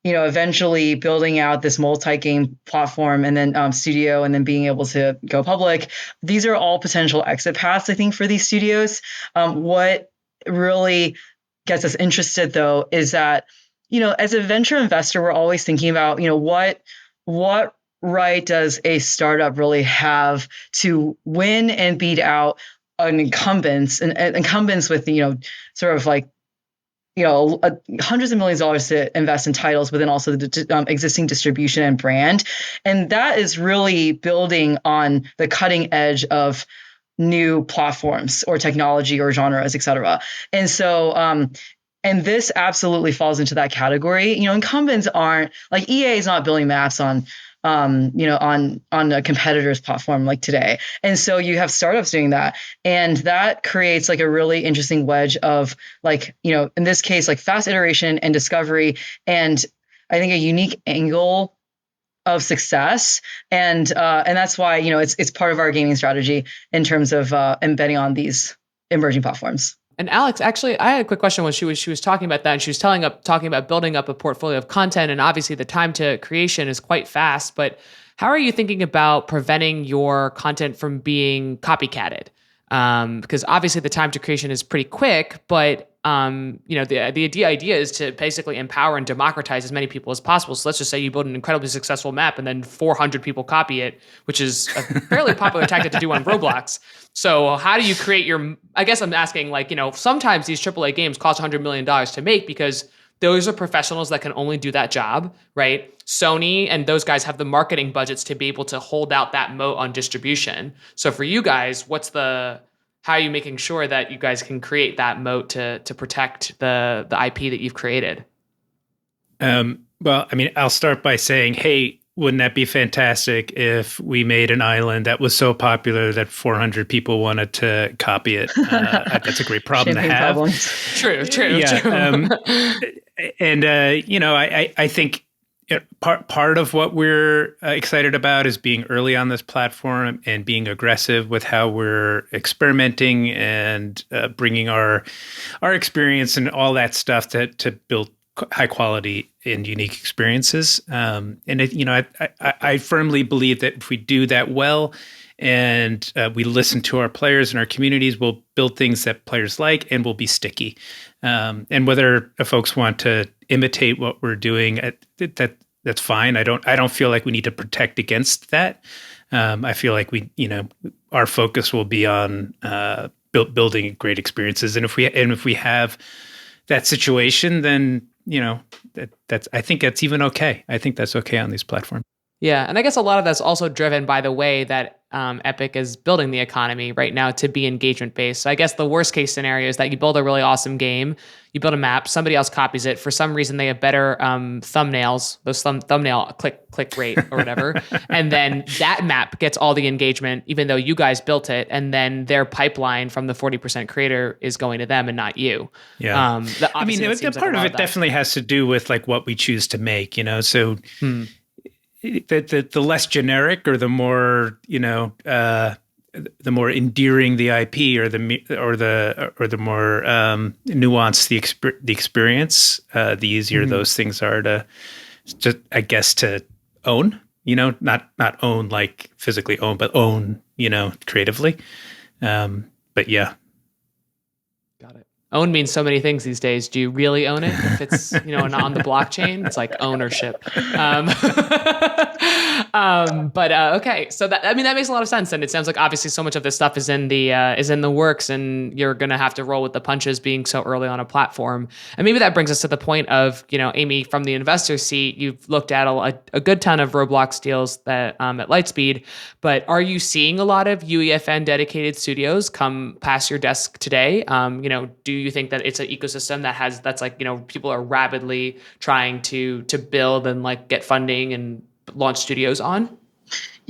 eventually building out this multi-game platform and then studio, and then being able to go public. These are all potential exit paths, I think, for these studios. What really gets us interested, though, is that as a venture investor, we're always thinking about, what right does a startup really have to win and beat out an incumbents with, sort of like, hundreds of millions of dollars to invest in titles, but then also the existing distribution and brand. And that is really building on the cutting edge of new platforms or technology or genres, et cetera. And so, and this absolutely falls into that category. Incumbents aren't like EA is not building maps on a competitor's platform like today. And so you have startups doing that. And that creates like a really interesting wedge of like, in this case, like fast iteration and discovery. And I think a unique angle of success. And that's why, it's part of our gaming strategy in terms of embedding on these emerging platforms. And Alex, actually, I had a quick question when she was talking about that, and she was talking about building up a portfolio of content, and obviously the time to creation is quite fast. But how are you thinking about preventing your content from being copycatted? Because obviously the time to creation is pretty quick, but the idea is to basically empower and democratize as many people as possible. So let's just say you build an incredibly successful map and then 400 people copy it, which is a fairly popular tactic to do on Roblox. So how do you create I guess I'm asking, like, sometimes these AAA games cost $100 million to make because those are professionals that can only do that job, right? Sony and those guys have the marketing budgets to be able to hold out that moat on distribution. So for you guys, how are you making sure that you guys can create that moat to protect the IP that you've created? Well, I mean, I'll start by saying, hey, wouldn't that be fantastic if we made an island that was so popular that 400 people wanted to copy it? That's a great problem to have. True. Yeah, and I think part of what we're excited about is being early on this platform and being aggressive with how we're experimenting and bringing our experience and all that stuff to build high quality and unique experiences. I firmly believe that if we do that well and we listen to our players and our communities, we'll build things that players like and will be sticky. And whether folks want to imitate what we're doing, that's fine. I don't feel like we need to protect against that. I feel like our focus will be on building great experiences. And if we have that situation, then I think that's even okay. I think that's okay on these platforms. Yeah, and I guess a lot of that's also driven by the way that Epic is building the economy right now to be engagement based. So I guess the worst case scenario is that you build a really awesome game, you build a map, somebody else copies it. For some reason, they have better thumbnails, those thumbnail click rate or whatever, and then that map gets all the engagement, even though you guys built it, and then their pipeline from the 40% creator is going to them and not you. Yeah. I mean, Obviously, that seems like part a of lot it that. definitely has to do with like what we choose to make, so Hmm. the less generic or the more, the more endearing the IP or the more nuanced the experience, the easier those things are to just, I guess, to own. Not own like physically own, but own, creatively. But yeah. Got it. Own means so many things these days. Do you really own it? If it's not on the blockchain, it's like ownership. But okay, so that makes a lot of sense. And it sounds like obviously so much of this stuff is in the works, and you're gonna have to roll with the punches being so early on a platform. And maybe that brings us to the point of Amy, from the investor seat, you've looked at a good ton of Roblox deals that at Lightspeed, but are you seeing a lot of UEFN dedicated studios come past your desk today? Do you think that it's an ecosystem that's like, people are rapidly trying to build and like get funding and launch studios on?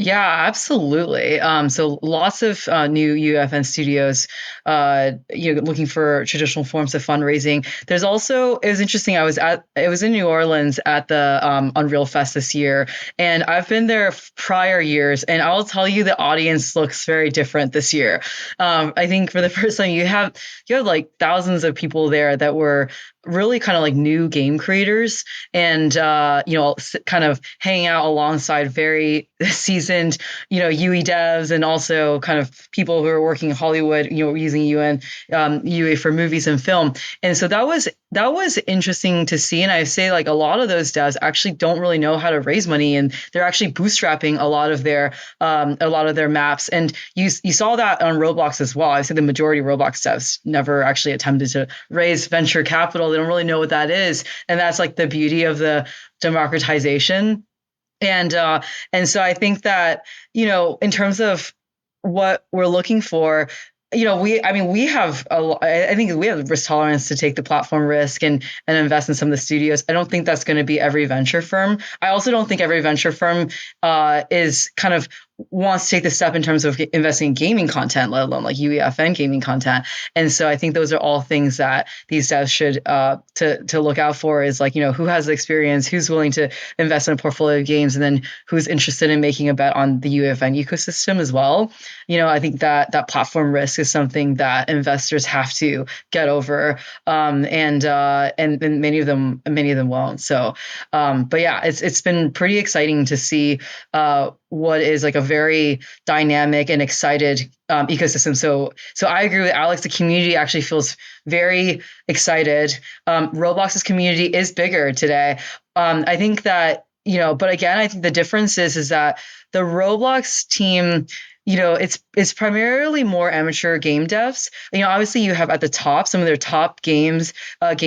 Yeah, absolutely. So lots of new UFN studios, looking for traditional forms of fundraising. There's also, it was interesting. It was in New Orleans at the Unreal Fest this year, and I've been there prior years, and I'll tell you the audience looks very different this year. I think for the first time, you have like thousands of people there that were really kind of like new game creators, and kind of hanging out alongside very seasoned UE devs, and also kind of people who are working in Hollywood, using UA for movies and film. And so that was interesting to see. And I say, like, a lot of those devs actually don't really know how to raise money, and they're actually bootstrapping a lot of their maps. And you saw that on Roblox as well. I say the majority of Roblox devs never actually attempted to raise venture capital. They don't really know what that is, and that's like the beauty of the democratization. And so I think that, in terms of what we're looking for, we have I think we have risk tolerance to take the platform risk and invest in some of the studios. I don't think that's going to be every venture firm. I also don't think every venture firm is kind of wants to take the step in terms of investing in gaming content, let alone like UEFN gaming content. And so I think those are all things that these devs should to look out for, is like, who has the experience, who's willing to invest in a portfolio of games, and then who's interested in making a bet on the UEFN ecosystem as well. I think that platform risk is something that investors have to get over, and many of them won't. So, but yeah, it's been pretty exciting to see what is like a very dynamic and excited ecosystem. So I agree with Alex. The community actually feels very excited. Roblox's community is bigger today. I think that, but again, I think the difference is that the Roblox team, it's primarily more amateur game devs. Obviously you have at the top, some of their top game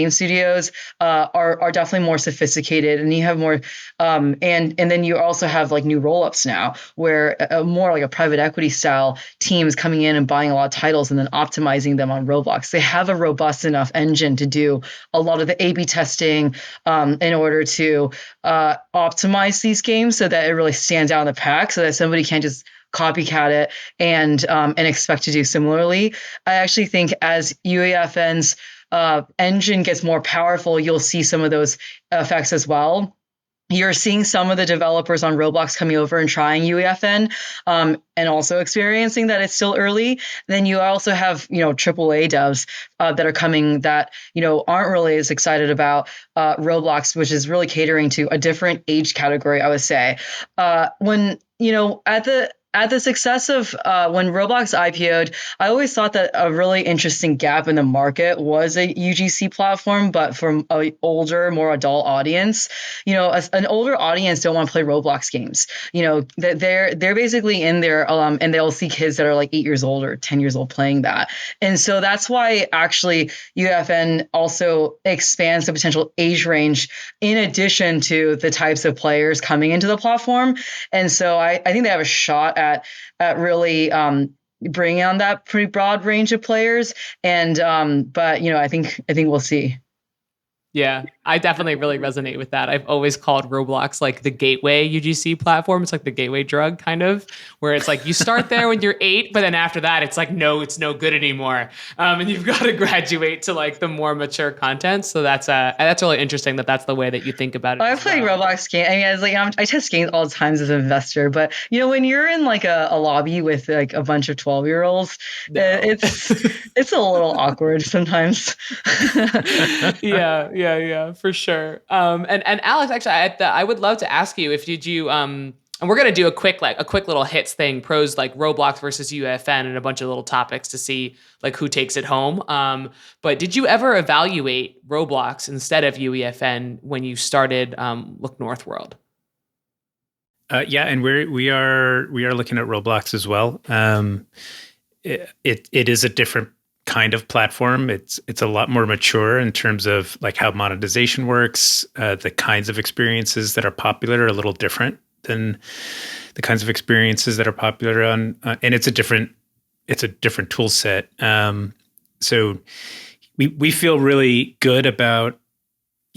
studios are definitely more sophisticated, and you have more, and then you also have like new roll-ups now, where more like a private equity style team is coming in and buying a lot of titles and then optimizing them on Roblox. They have a robust enough engine to do a lot of the A/B testing in order to optimize these games so that it really stands out in the pack, so that somebody can't just copycat it and expect to do similarly. I actually think as UEFN's engine gets more powerful, you'll see some of those effects as well. You're seeing some of the developers on Roblox coming over and trying UEFN, and also experiencing that it's still early. Then you also have, AAA devs that are coming that, aren't really as excited about Roblox, which is really catering to a different age category, I would say. When, at the at the success of when Roblox IPO'd, I always thought that a really interesting gap in the market was a UGC platform, but from an older, more adult audience. An older audience don't want to play Roblox games. They're basically in there, and they'll see kids that are like 8 years old or 10 years old playing that, and so that's why actually UEFN also expands the potential age range in addition to the types of players coming into the platform. And so I think they have a shot at really bringing on that pretty broad range of players. And but I think we'll see. Yeah, I definitely really resonate with that. I've always called Roblox like the gateway UGC platform. It's like the gateway drug, kind of, where it's like you start there when you're 8, but then after that, it's like, no, it's no good anymore. And you've got to graduate to like the more mature content. So that's really interesting that that's the way that you think about it. I play Roblox games. I mean, I test games all the time as an investor, but when you're in like a lobby with like a bunch of 12-year-olds, it's a little awkward sometimes. Yeah, for sure. And Alex, actually, I would love to ask you if you and we're gonna do a quick little hits thing, pros like Roblox versus UEFN, and a bunch of little topics to see like who takes it home. But did you ever evaluate Roblox instead of UEFN when you started Look North World? Yeah, and we are looking at Roblox as well. It is a different kind of platform. It's a lot more mature in terms of like how monetization works. The kinds of experiences that are popular are a little different than the kinds of experiences that are popular on, and it's a different tool set. So we feel really good about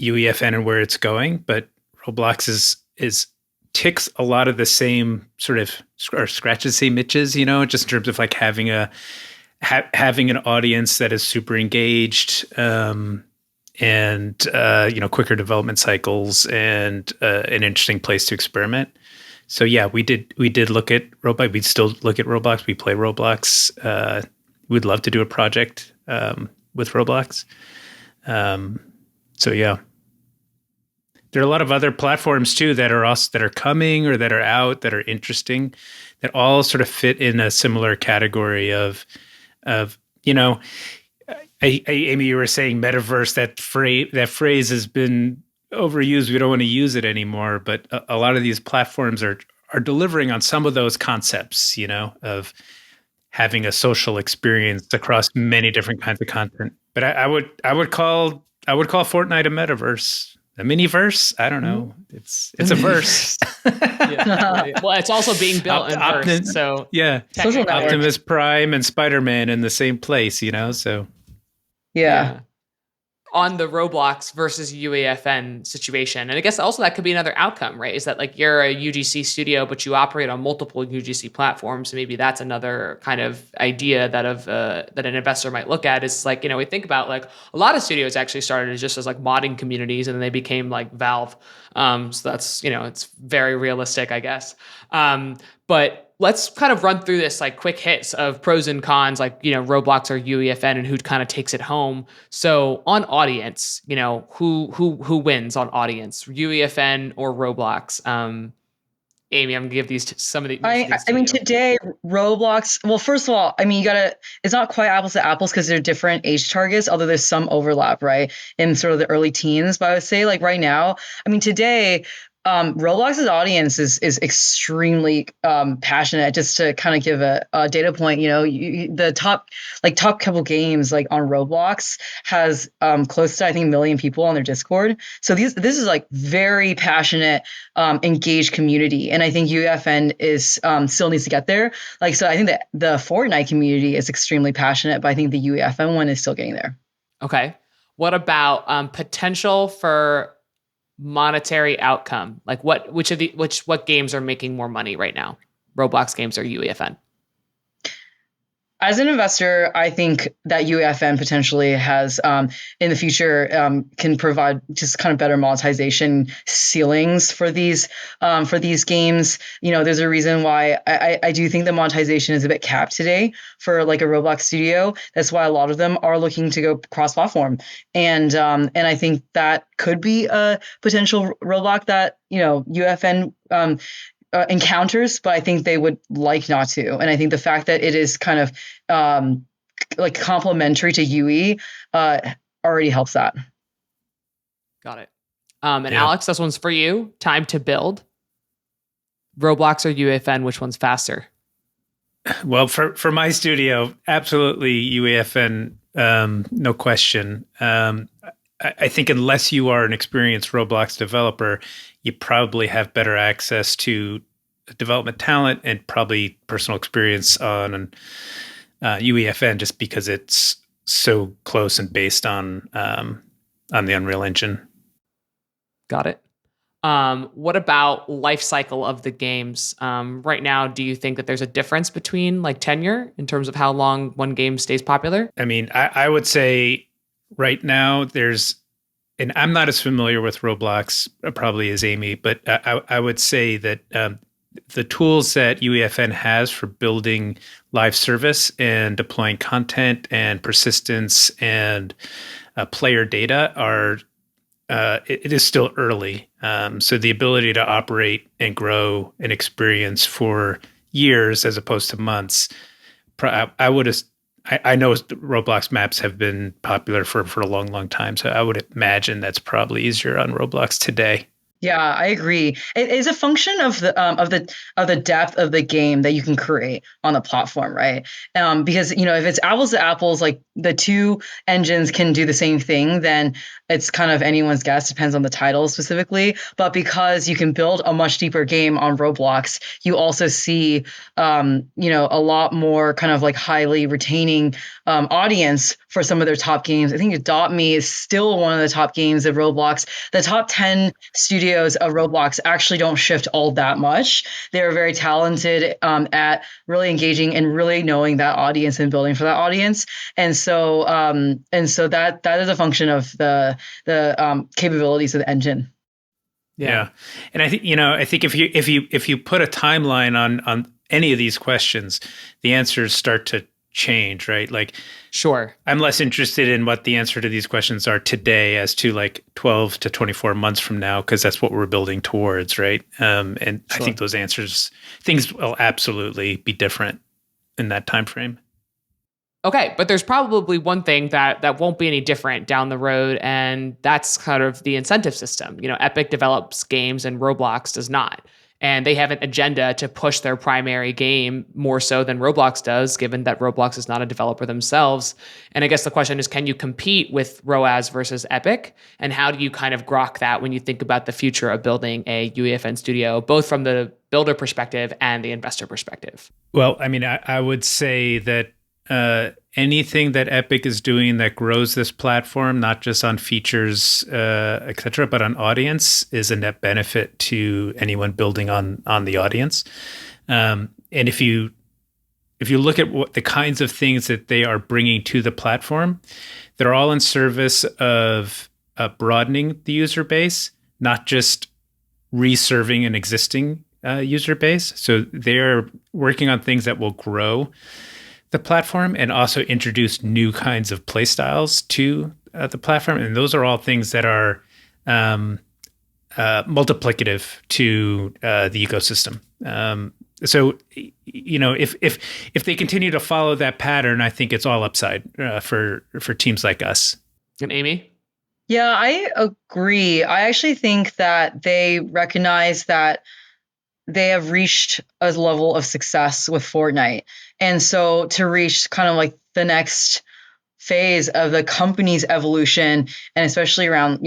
UEFN and where it's going, but Roblox is ticks a lot of the same sort of, or scratches the same itches, just in terms of like having having an audience that is super engaged, and quicker development cycles, and an interesting place to experiment. So yeah, we did look at Roblox. We still look at Roblox. We play Roblox. We'd love to do a project with Roblox. So yeah, there are a lot of other platforms too that are coming or that are out that are interesting, that all sort of fit in a similar category of Amy, you were saying metaverse. That phrase has been overused. We don't want to use it anymore. But a lot of these platforms are delivering on some of those concepts, of having a social experience across many different kinds of content. But I would call Fortnite a metaverse. A miniverse? I don't know. It's a verse. Yeah. Well, it's also being built in verse. So yeah, Optimus Prime and Spider-Man in the same place, So yeah. On the Roblox versus UEFN situation, and I guess also that could be another outcome, right? Is that like you're a UGC studio, but you operate on multiple UGC platforms. So maybe that's another kind of idea that an investor might look at. Is like, we think about like a lot of studios actually started just as like modding communities, and then they became like Valve. So that's it's very realistic, I guess. But let's kind of run through this like quick hits of pros and cons, like, Roblox or UEFN, and who kind of takes it home. So on audience, who wins on audience, UEFN or Roblox? Amy, I'm gonna give some of these. I mean, today Roblox. Well, first of all, I mean, it's not quite apples to apples because they're different age targets, although there's some overlap, right, in sort of the early teens. But I would say, like right now, I mean, today, Roblox's audience is extremely passionate. Just to kind of give a data point, the top couple games like on Roblox has close to, I think, 1 million people on their Discord. So this is like very passionate, engaged community, and I think UEFN is still needs to get there. Like, so I think that the Fortnite community is extremely passionate, but I think the UEFN one is still getting there. Okay, what about potential for monetary outcome? Like what games are making more money right now? Roblox games or UEFN? As an investor, I think that UEFN potentially has, in the future, can provide just kind of better monetization ceilings for these games. There's a reason why I do think the monetization is a bit capped today for like a Roblox studio. That's why a lot of them are looking to go cross-platform, and I think that could be a potential roadblock that UEFN encounters, but I think they would like not to. And I think the fact that it is kind of like complementary to UE already helps that. Got it. And Yeah. Alex, this one's for you. Time to build. Roblox or UEFN, which one's faster? Well, for my studio, absolutely UEFN, no question. I think unless you are an experienced Roblox developer, you probably have better access to development talent and probably personal experience on UEFN, just because it's so close and based on the Unreal Engine. Got it. What about life cycle of the games? Right now, do you think that there's a difference between like tenure in terms of how long one game stays popular? I mean, I would say right now and I'm not as familiar with Roblox probably as Amy, but I would say that the tools that UEFN has for building live service and deploying content and persistence and player data are it is still early. So the ability to operate and grow an experience for years as opposed to months, I would have. I know Roblox maps have been popular for a long, long time. So I would imagine that's probably easier on Roblox today. Yeah, I agree. It is a function of the depth of the game that you can create on the platform, right? Because if it's apples to apples, like the two engines can do the same thing, then it's kind of anyone's guess. Depends on the title specifically. But because you can build a much deeper game on Roblox, you also see a lot more kind of like highly retaining audience for some of their top games. I think Adopt Me is still one of the top games of Roblox. The top 10 studios of Roblox actually don't shift all that much. They're very talented at really engaging and really knowing that audience and building for that audience. And so that is a function of the capabilities of the engine. Yeah. And I think if you put a timeline on any of these questions, the answers start to change, right? Like, sure, I'm less interested in what the answer to these questions are today as to like 12 to 24 months from now, because that's what we're building towards, right? And sure. I think things will absolutely be different in that time frame. Okay, but there's probably one thing that won't be any different down the road, and that's kind of the incentive system. Epic develops games and Roblox does not. And they have an agenda to push their primary game more so than Roblox does, given that Roblox is not a developer themselves. And I guess the question is, can you compete with ROAS versus Epic? And how do you kind of grok that when you think about the future of building a UEFN studio, both from the builder perspective and the investor perspective? Well, I mean, I would say that anything that Epic is doing that grows this platform, not just on features, et cetera, but on audience, is a net benefit to anyone building on the audience. And if you look at what the kinds of things that they are bringing to the platform, they're all in service of broadening the user base, not just reserving an existing user base. So they're working on things that will grow the platform and also introduce new kinds of play styles to the platform. And those are all things that are multiplicative to the ecosystem. So, if they continue to follow that pattern, I think it's all upside for teams like us. And Amy? Yeah, I agree. I actually think that they recognize that they have reached a level of success with Fortnite. And so to reach kind of like the next phase of the company's evolution, and especially around,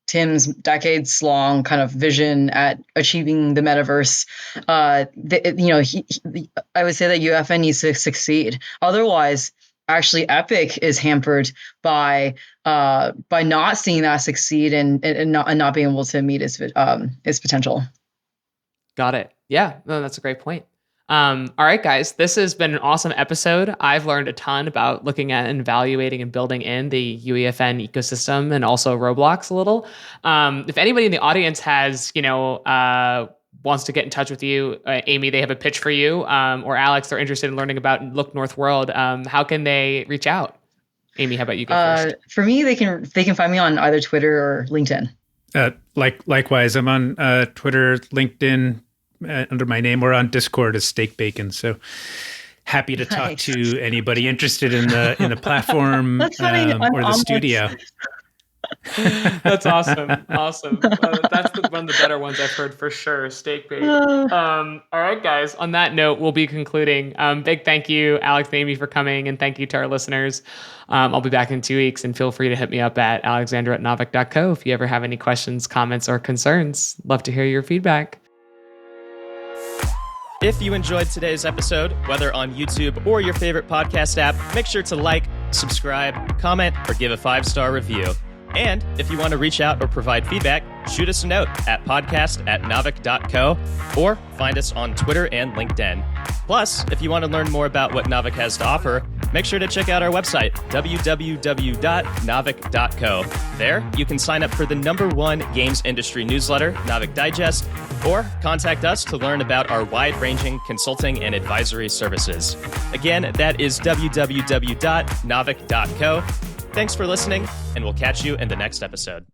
Tim's decades long kind of vision at achieving the metaverse, I would say that UEFN needs to succeed. Otherwise, actually, Epic is hampered by not seeing that succeed and not being able to meet its potential. Got it. Yeah, no, that's a great point. All right, guys, this has been an awesome episode. I've learned a ton about looking at and evaluating and building in the UEFN ecosystem and also Roblox a little. If anybody in the audience has, wants to get in touch with you, Amy, they have a pitch for you, or Alex, they're interested in learning about Look North World, how can they reach out? Amy, how about you go first? For me, they can find me on either Twitter or LinkedIn. Likewise, I'm on Twitter, LinkedIn, under my name, or on Discord as Steak Bacon. So happy to talk to anybody interested in the platform That's funny. or the studio. That's awesome. Awesome. That's one of the better ones I've heard for sure. Steak bacon. All right, guys. On that note, we'll be concluding. Big thank you, Alex and Amy, for coming, and thank you to our listeners. I'll be back in 2 weeks, and feel free to hit me up at alexandra@naavik.co if you ever have any questions, comments, or concerns. Love to hear your feedback. If you enjoyed today's episode, whether on YouTube or your favorite podcast app, make sure to like, subscribe, comment, or give a 5-star review. And if you want to reach out or provide feedback, shoot us a note at podcast@naavik.co or find us on Twitter and LinkedIn. Plus, if you want to learn more about what Naavik has to offer, make sure to check out our website, www.naavik.co. There, you can sign up for the #1 games industry newsletter, Naavik Digest, or contact us to learn about our wide-ranging consulting and advisory services. Again, that is www.naavik.co. Thanks for listening, and we'll catch you in the next episode.